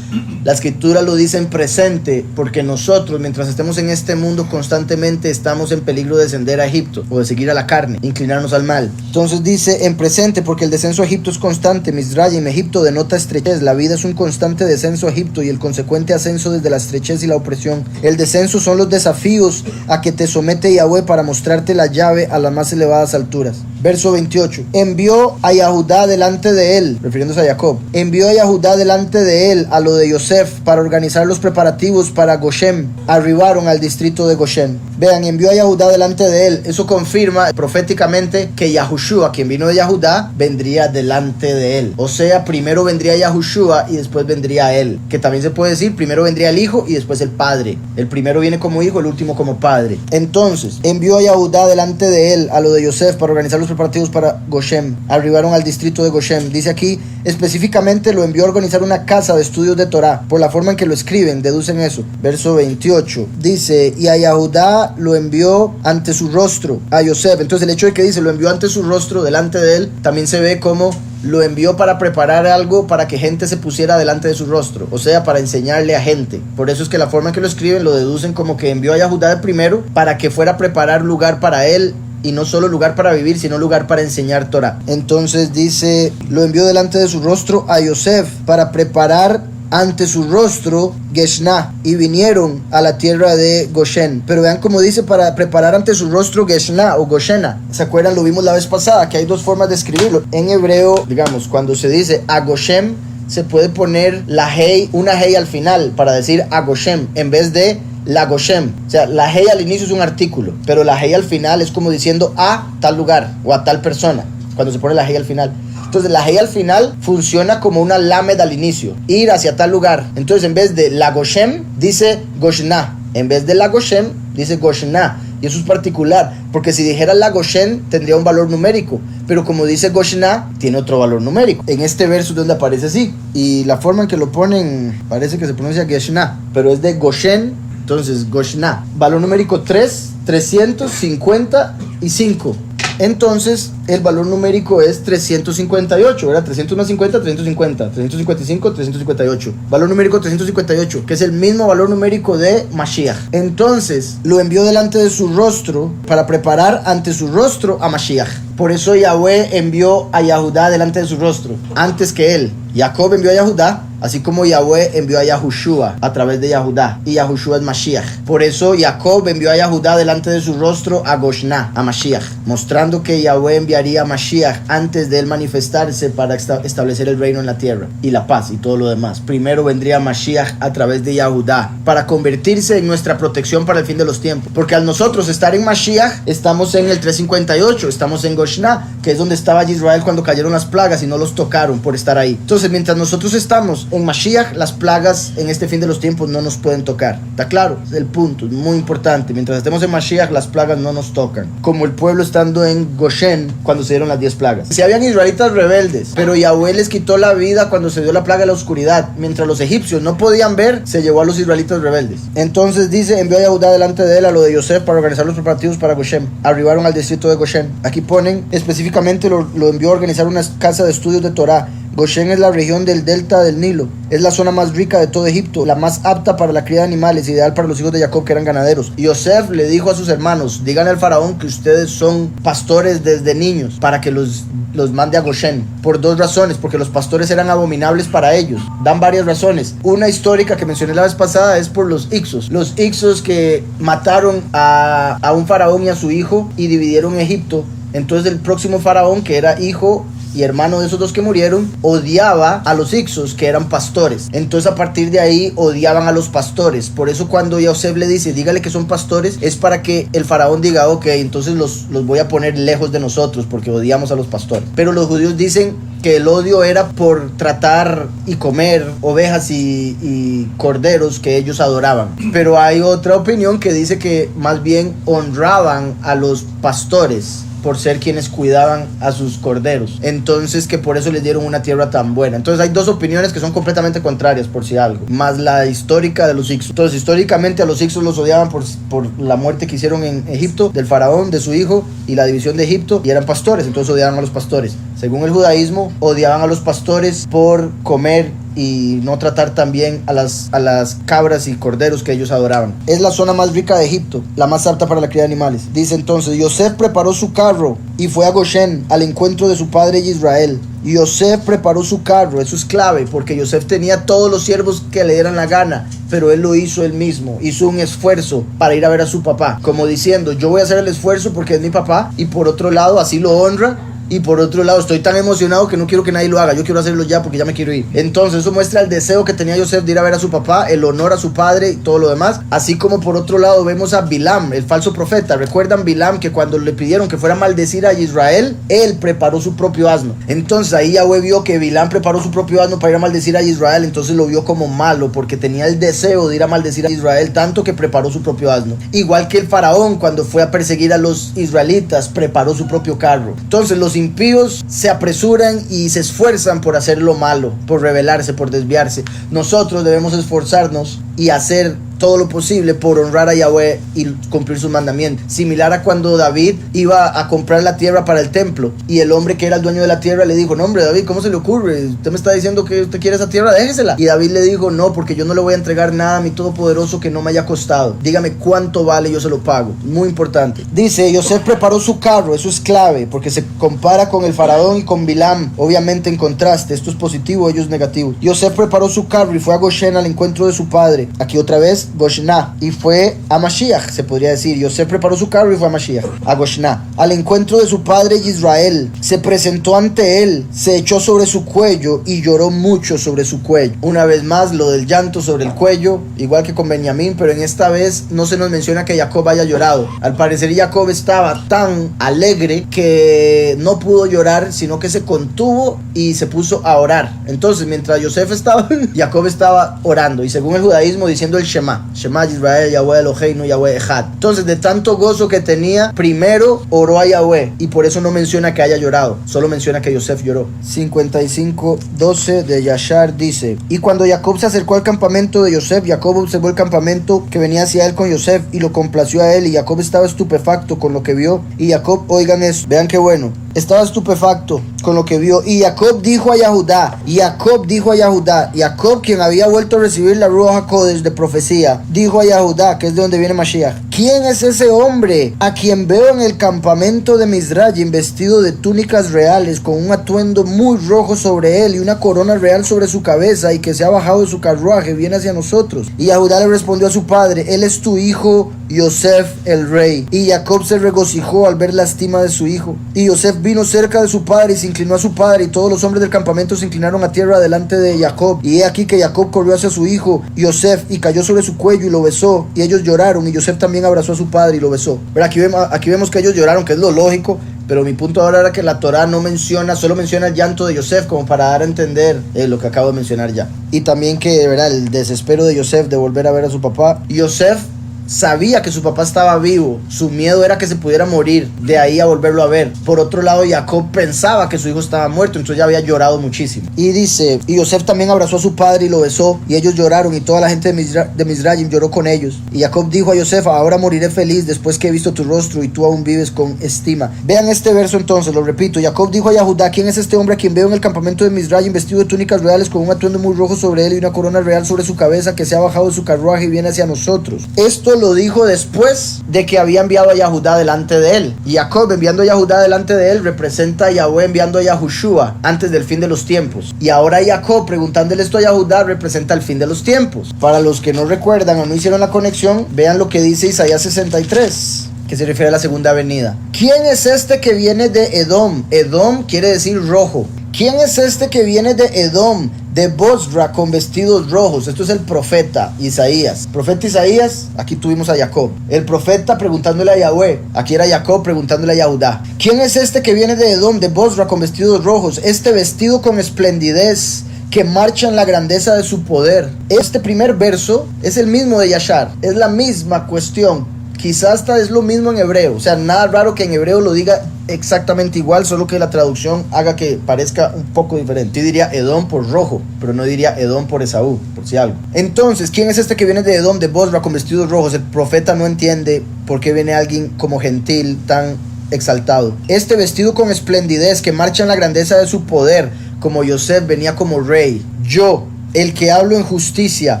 La escritura lo dice en presente, porque nosotros, mientras estemos en este mundo, constantemente estamos en peligro de descender a Egipto, o de seguir a la carne, inclinarnos al mal. Entonces dice en presente, porque el descenso a Egipto es constante. Misrayim, Egipto denota estrechez. La vida es un constante descenso a Egipto y el consecuente ascenso desde la estrechez y la opresión. El descenso son los desafíos a que te somete Yahweh para mostrarte la llave a las más elevadas alturas. Verso 28. Envió a Yahudá delante de él, refiriéndose a Jacob. Envió a Yahudá delante de él a lo de Yosef para organizar los preparativos para Goshen. Arribaron al distrito de Goshen. Vean, envió a Yahudá delante de él. Eso confirma proféticamente que Yahushua, quien vino de Yahudá, vendría delante de él. O sea, primero vendría Yahushua y después vendría él. Que también se puede decir, primero vendría el hijo y después el padre. El primero viene como hijo, el último como padre. Entonces, envió a Yahudá delante de él a lo de Yosef para organizar los preparativos para Goshen. Arribaron al distrito de Goshen. Dice aquí, específicamente lo envió a organizar una casa de estudios de Torah. Por la forma en que lo escriben, deducen eso. Verso 28. Dice, y a Yahudá lo envió ante su rostro, a Yosef. Entonces el hecho de que dice, lo envió ante su rostro, delante de él, también se ve como lo envió para preparar algo para que gente se pusiera delante de su rostro, o sea, para enseñarle a gente. Por eso es que la forma en que lo escriben lo deducen como que envió a Yahudá de primero para que fuera a preparar lugar para él, y no solo lugar para vivir, sino lugar para enseñar Torah. Entonces dice, lo envió delante de su rostro a Yosef para preparar ante su rostro Geshná, y vinieron a la tierra de Goshen. Pero vean cómo dice, para preparar ante su rostro Geshná o Goshena. ¿Se acuerdan? Lo vimos la vez pasada, que hay dos formas de escribirlo. En hebreo, digamos, cuando se dice a Goshen, se puede poner la hey, una hey al final, para decir a Goshen, en vez de la Goshen. O sea, la hey al inicio es un artículo, pero la hey al final es como diciendo a tal lugar o a tal persona, cuando se pone la hey al final. Entonces la hey al final funciona como una lamed al inicio, ir hacia tal lugar. Entonces en vez de la Goshen dice Goshná, en vez de la Goshen dice Goshná. Y eso es particular, porque si dijera la Goshen tendría un valor numérico, pero como dice Goshna, tiene otro valor numérico. En este verso donde aparece así, y la forma en que lo ponen parece que se pronuncia Geshna, pero es de Goshen, entonces Goshna. Valor numérico 3, 355. Entonces, el valor numérico es 358, ¿verdad? 350, 350, 355, 358. Valor numérico 358, que es el mismo valor numérico de Mashiach. Entonces, lo envió delante de su rostro para preparar ante su rostro a Mashiach. Por eso Yahweh envió a Yahudá delante de su rostro, antes que él. Jacob envió a Yahudá, así como Yahweh envió a Yahushua a través de Yahudá, y Yahushua es Mashiach. Por eso Jacob envió a Yahudá delante de su rostro a Goshna, a Mashiach, mostrando que Yahweh enviaría a Mashiach antes de él manifestarse para establecer el reino en la tierra y la paz y todo lo demás. Primero vendría Mashiach a través de Yahudá para convertirse en nuestra protección para el fin de los tiempos, porque al nosotros estar en Mashiach estamos en el 358, estamos en Goshna, que es donde estaba Israel cuando cayeron las plagas y no los tocaron por estar ahí. Entonces, mientras nosotros estamos en Mashiach, las plagas en este fin de los tiempos no nos pueden tocar. ¿Está claro? Es el punto, es muy importante. Mientras estemos en Mashiach, las plagas no nos tocan. Como el pueblo estando en Goshen cuando se dieron las 10 plagas. Si habían israelitas rebeldes, pero Yahweh les quitó la vida cuando se dio la plaga de la oscuridad. Mientras los egipcios no podían ver, se llevó a los israelitas rebeldes. Entonces dice, envió a Yahudá delante de él a lo de Yosef para organizar los preparativos para Goshen. Arribaron al distrito de Goshen. Aquí ponen, específicamente lo envió a organizar una casa de estudios de Torah. Goshen es la región del delta del Nilo. Es la zona más rica de todo Egipto, la más apta para la cría de animales, ideal para los hijos de Jacob que eran ganaderos. Y Yosef le dijo a sus hermanos, díganle al faraón que ustedes son pastores desde niños, para que los mande a Goshen. Por 2 razones, porque los pastores eran abominables para ellos. Dan varias razones. Una histórica que mencioné la vez pasada es por los Ixos. Los Ixos que mataron a un faraón y a su hijo y dividieron Egipto. Entonces el próximo faraón, que era hijo y hermano de esos 2 que murieron, odiaba a los Ixos, que eran pastores. Entonces a partir de ahí odiaban a los pastores. Por eso cuando Yosef le dice, dígale que son pastores, es para que el faraón diga, ok, entonces los voy a poner lejos de nosotros porque odiamos a los pastores. Pero los judíos dicen que el odio era por tratar y comer ovejas y corderos que ellos adoraban. Pero hay otra opinión que dice que más bien honraban a los pastores por ser quienes cuidaban a sus corderos. Entonces que por eso les dieron una tierra tan buena. Entonces hay 2 opiniones que son completamente contrarias, por si algo, más la histórica de los Ixos. Entonces históricamente a los Ixos los odiaban por la muerte que hicieron en Egipto del faraón, de su hijo, y la división de Egipto, y eran pastores, entonces odiaban a los pastores. Según el judaísmo, odiaban a los pastores por comer y no tratar también a las cabras y corderos que ellos adoraban. Es la zona más rica de Egipto, la más apta para la cría de animales. Dice entonces, Yosef preparó su carro y fue a Goshen al encuentro de su padre Israel. Yosef preparó su carro, eso es clave, porque Yosef tenía todos los siervos que le dieran la gana, pero él lo hizo él mismo, hizo un esfuerzo para ir a ver a su papá, como diciendo, yo voy a hacer el esfuerzo porque es mi papá, y por otro lado así lo honra. Y por otro lado, estoy tan emocionado que no quiero que nadie lo haga. Yo quiero hacerlo ya porque ya me quiero ir. Entonces, eso muestra el deseo que tenía Yosef de ir a ver a su papá, el honor a su padre y todo lo demás. Así como por otro lado vemos a Bilam, el falso profeta. ¿Recuerdan Bilam que cuando le pidieron que fuera a maldecir a Israel, él preparó su propio asno? Entonces, ahí Yahweh vio que Bilam preparó su propio asno para ir a maldecir a Israel. Entonces lo vio como malo porque tenía el deseo de ir a maldecir a Israel, tanto que preparó su propio asno. Igual que el faraón, cuando fue a perseguir a los israelitas, preparó su propio carro. Entonces, los impíos se apresuran y se esfuerzan por hacer lo malo, por rebelarse, por desviarse. Nosotros debemos esforzarnos y hacer todo lo posible por honrar a Yahweh y cumplir sus mandamientos. Similar a cuando David iba a comprar la tierra para el templo y el hombre que era el dueño de la tierra le dijo, no hombre David, ¿cómo se le ocurre? Usted me está diciendo que usted quiere esa tierra, déjesela. Y David le dijo, no, porque yo no le voy a entregar nada a mi todopoderoso que no me haya costado. Dígame cuánto vale, yo se lo pago. Muy importante. Dice, Yosef preparó su carro, eso es clave, porque se compara con el faraón y con Bilam, obviamente en contraste. Esto es positivo, ellos negativo. Yosef preparó su carro y fue a Goshen al encuentro de su padre. Aquí otra vez, Goshna, y fue a Mashiach, se podría decir. Yosef preparó su carro y fue a Mashiach, a Goshna, al encuentro de su padre Israel. Se presentó ante él, se echó sobre su cuello y lloró mucho sobre su cuello. Una vez más, lo del llanto sobre el cuello, igual que con Benjamín, pero en esta vez no se nos menciona que Jacob haya llorado. Al parecer Jacob estaba tan alegre que no pudo llorar, sino que se contuvo y se puso a orar. Entonces, mientras Yosef estaba, Jacob estaba orando, y según el judaísmo diciendo el Shema. Shema Israel, Yahweh Eloheinu, Yahweh Echad. Entonces, de tanto gozo que tenía, primero oró a Yahweh, y por eso no menciona que haya llorado, solo menciona que Yosef lloró. 55:12 de Yashar dice: y cuando Jacob se acercó al campamento de Yosef, Jacob observó el campamento que venía hacia él con Yosef, y lo complació a él, y Jacob estaba estupefacto con lo que vio. Y Jacob, oigan eso, vean qué bueno, estaba estupefacto con lo que vio. Y Jacob dijo a Yahudá, Jacob, quien había vuelto a recibir la Ruach HaKodesh de profecía, dijo a Yahudá, que es de donde viene Mashiach: ¿quién es ese hombre a quien veo en el campamento de Mizrayim vestido de túnicas reales, con un atuendo muy rojo sobre él y una corona real sobre su cabeza, y que se ha bajado de su carruaje, viene hacia nosotros? Y Yahudá le respondió a su padre: él es tu hijo Yosef el rey. Y Jacob se regocijó al ver la estima de su hijo. Y Yosef vino cerca de su padre y se inclinó a su padre, y todos los hombres del campamento se inclinaron a tierra delante de Jacob. Y he aquí que Jacob corrió hacia su hijo Yosef y cayó sobre su cuello y lo besó, y ellos lloraron, y Yosef también abrazó a su padre y lo besó. Pero aquí vemos que ellos lloraron, que es lo lógico, pero mi punto ahora era que la Torah no menciona, solo menciona el llanto de Yosef, como para dar a entender lo que acabo de mencionar ya. Y también que, ¿verdad?, el desespero de Yosef de volver a ver a su papá. Yosef sabía que su papá estaba vivo, su miedo era que se pudiera morir, de ahí a volverlo a ver. Por otro lado, Jacob pensaba que su hijo estaba muerto, entonces ya había llorado muchísimo. Y dice: y Yosef también abrazó a su padre y lo besó, y ellos lloraron, y toda la gente de Mizrayim lloró con ellos. Y Jacob dijo a Yosef: ahora moriré feliz después que he visto tu rostro y tú aún vives con estima. Vean este verso entonces, lo repito. Jacob dijo a Yahudá: ¿quién es este hombre a quien veo en el campamento de Mizrayim vestido de túnicas reales, con un atuendo muy rojo sobre él y una corona real sobre su cabeza, que se ha bajado de su carruaje y viene hacia nosotros? Esto lo dijo después de que había enviado a Yahudá delante de él. Y Jacob enviando a Yahudá delante de él representa a Yahweh enviando a Yahushua antes del fin de los tiempos. Y ahora Jacob preguntándole esto a Yahudá representa el fin de los tiempos. Para los que no recuerdan o no hicieron la conexión, vean lo que dice Isaías 63, que se refiere a la segunda venida. ¿Quién es este que viene de Edom? Edom quiere decir rojo. ¿Quién es este que viene de Edom, de Bosra, con vestidos rojos? Esto es el profeta Isaías. Profeta Isaías, aquí tuvimos a Jacob. El profeta preguntándole a Yahweh, aquí era Jacob preguntándole a Yahudá. ¿Quién es este que viene de Edom, de Bosra, con vestidos rojos? Este vestido con esplendidez, que marcha en la grandeza de su poder. Este primer verso es el mismo de Yashar, es la misma cuestión. Quizás hasta es lo mismo en hebreo, o sea, nada raro que en hebreo lo diga exactamente igual, solo que la traducción haga que parezca un poco diferente. Yo diría Edom por rojo, pero no diría Edom por Esaú, por si algo. Entonces, ¿quién es este que viene de Edom, de Bosra, con vestidos rojos? El profeta no entiende por qué viene alguien como gentil tan exaltado. Este vestido con esplendidez, que marcha en la grandeza de su poder, como Yosef venía como rey. Yo, el que hablo en justicia,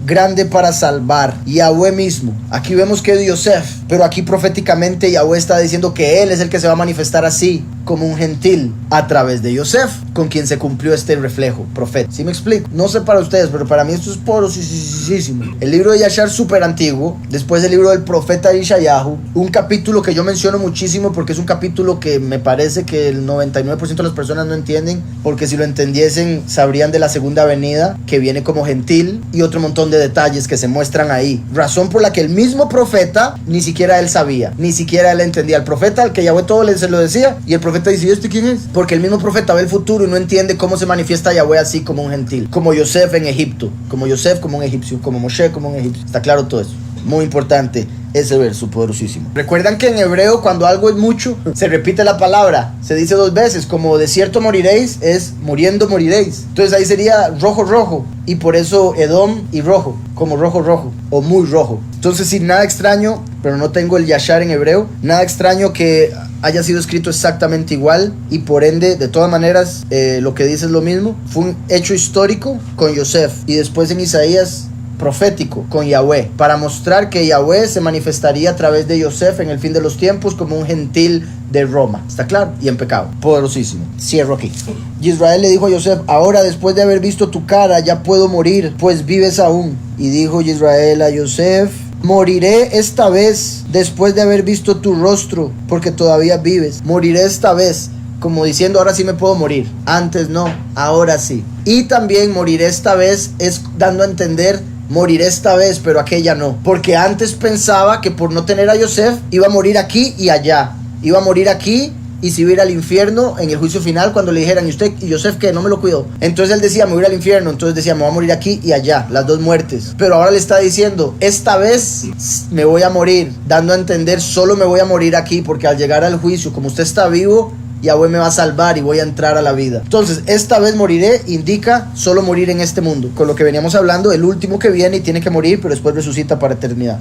grande para salvar, Yahweh mismo. Aquí vemos que es Yosef, pero aquí proféticamente Yahweh está diciendo que él es el que se va a manifestar así, como un gentil, a través de Yosef, con quien se cumplió este reflejo, profeta. ¿Sí me explico? No sé para ustedes, pero para mí esto es porosísimo. El libro de Yashar, súper antiguo. Después el libro del profeta Ishayahu, un capítulo que yo menciono muchísimo porque es un capítulo que me parece que el 99% de las personas no entienden, porque si lo entendiesen sabrían de la segunda venida, que viene como gentil, y otro montón de detalles que se muestran ahí. Razón por la que el mismo profeta, ni siquiera él sabía, ni siquiera él entendía. El profeta, al que Yahweh todo se lo decía, y el profeta dice: ¿y este quién es? Porque el mismo profeta ve el futuro y no entiende cómo se manifiesta Yahweh así, como un gentil, como Yosef en Egipto, como Yosef como un egipcio, como Moshe como un egipcio. Está claro todo eso. Muy importante ese verso poderosísimo. Recuerdan que en hebreo, cuando algo es mucho, se repite la palabra, se dice dos veces, como de cierto moriréis, es muriendo moriréis. Entonces ahí sería rojo rojo, y por eso Edom y rojo, como rojo rojo, o muy rojo. Entonces sí, nada extraño, pero no tengo el Yashar en hebreo, nada extraño que haya sido escrito exactamente igual, y por ende, de todas maneras, lo que dice es lo mismo. Fue un hecho histórico con Yosef, y después en Isaías, profético con Yahweh, para mostrar que Yahweh se manifestaría a través de Yosef en el fin de los tiempos como un gentil de Roma. ¿Está claro? Y en pecado. Poderosísimo. Cierro aquí. Y Israel le dijo a Yosef: ahora, después de haber visto tu cara, ya puedo morir, pues vives aún. Y dijo Israel a Yosef: moriré esta vez después de haber visto tu rostro, porque todavía vives. Moriré esta vez, como diciendo: ahora sí me puedo morir. Antes no, ahora sí. Y también moriré esta vez es dando a entender: moriré esta vez, pero aquella no. Porque antes pensaba que por no tener a Yosef iba a morir aquí y allá. Iba a morir aquí y se iba a ir al infierno en el juicio final cuando le dijeran, ¿y usted y Yosef qué? No me lo cuidó. Entonces él decía, me voy a ir al infierno. Entonces decía, me voy a morir aquí y allá, las dos muertes. Pero ahora le está diciendo, esta vez me voy a morir, dando a entender, solo me voy a morir aquí, porque al llegar al juicio, como usted está vivo, Yahweh me va a salvar y voy a entrar a la vida. Entonces, esta vez moriré indica solo morir en este mundo. Con lo que veníamos hablando, el último que viene y tiene que morir, pero después resucita para eternidad.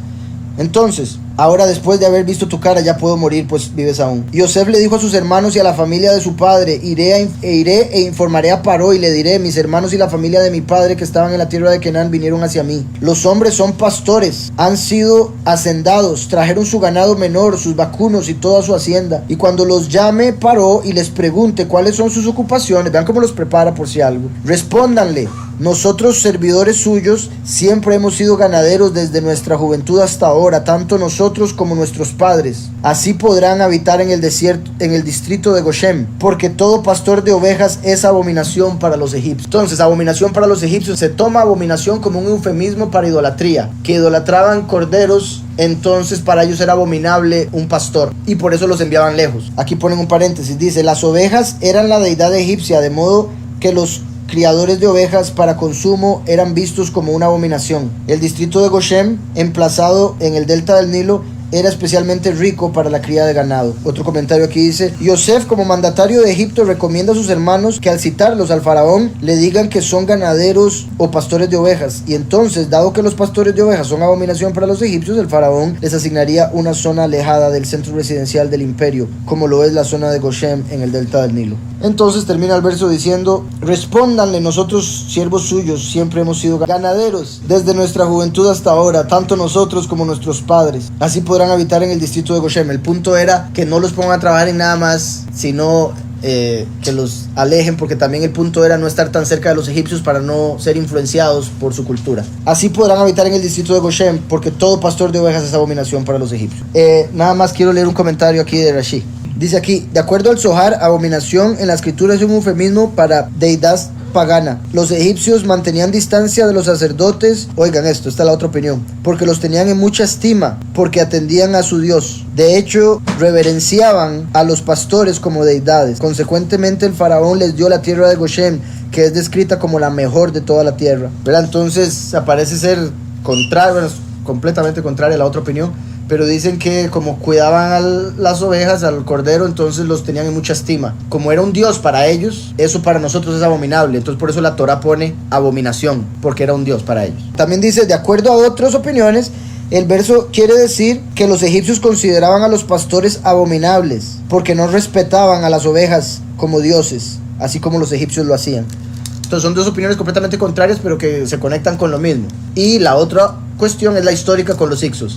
Entonces, ahora después de haber visto tu cara ya puedo morir, pues vives aún. Yosef le dijo a sus hermanos y a la familia de su padre, iré e informaré a Paró y le diré, mis hermanos y la familia de mi padre que estaban en la tierra de Canaán vinieron hacia mí. Los hombres son pastores, han sido hacendados, trajeron su ganado menor, sus vacunos y toda su hacienda. Y cuando los llame Paró y les pregunte cuáles son sus ocupaciones, vean cómo los prepara por si algo, respóndanle, nosotros servidores suyos siempre hemos sido ganaderos desde nuestra juventud hasta ahora, tanto nosotros como nuestros padres. Así podrán habitar en el desierto, en el distrito de Goshen, porque todo pastor de ovejas es abominación para los egipcios. Entonces, abominación para los egipcios, se toma abominación como un eufemismo para idolatría, que idolatraban corderos. Entonces para ellos era abominable un pastor y por eso los enviaban lejos. Aquí ponen un paréntesis, dice, las ovejas eran la deidad egipcia, de modo que los criadores de ovejas para consumo eran vistos como una abominación. El distrito de Goshen, emplazado en el delta del Nilo, era especialmente rico para la cría de ganado. Otro comentario aquí dice, Yosef como mandatario de Egipto recomienda a sus hermanos que al citarlos al faraón le digan que son ganaderos o pastores de ovejas, y entonces, dado que los pastores de ovejas son abominación para los egipcios, el faraón les asignaría una zona alejada del centro residencial del imperio, como lo es la zona de Goshen en el delta del Nilo. Entonces termina el verso diciendo, respóndanle, nosotros siervos suyos siempre hemos sido ganaderos desde nuestra juventud hasta ahora, tanto nosotros como nuestros padres. Así podrán habitar en el distrito de Goshen. El punto era que no los pongan a trabajar en nada más, sino que los alejen, porque también el punto era no estar tan cerca de los egipcios para no ser influenciados por su cultura. Así podrán habitar en el distrito de Goshen, porque todo pastor de ovejas es abominación para los egipcios. Nada más quiero leer un comentario aquí de Rashi. Dice aquí, de acuerdo al Zohar, abominación en la escritura es un eufemismo para deidad pagana. Los egipcios mantenían distancia de los sacerdotes, oigan esto, esta es la otra opinión, porque los tenían en mucha estima, porque atendían a su Dios. De hecho, reverenciaban a los pastores como deidades. Consecuentemente, el faraón les dio la tierra de Goshen, que es descrita como la mejor de toda la tierra. ¿Verdad? Entonces, parece ser contrario, completamente contraria a la otra opinión. Pero dicen que como cuidaban a las ovejas, al cordero, entonces los tenían en mucha estima. Como era un dios para ellos, eso para nosotros es abominable. Entonces por eso la Torah pone abominación, porque era un dios para ellos. También dice, de acuerdo a otras opiniones, el verso quiere decir que los egipcios consideraban a los pastores abominables, porque no respetaban a las ovejas como dioses, así como los egipcios lo hacían. Entonces son dos opiniones completamente contrarias, pero que se conectan con lo mismo. Y la otra cuestión es la histórica con los hicsos.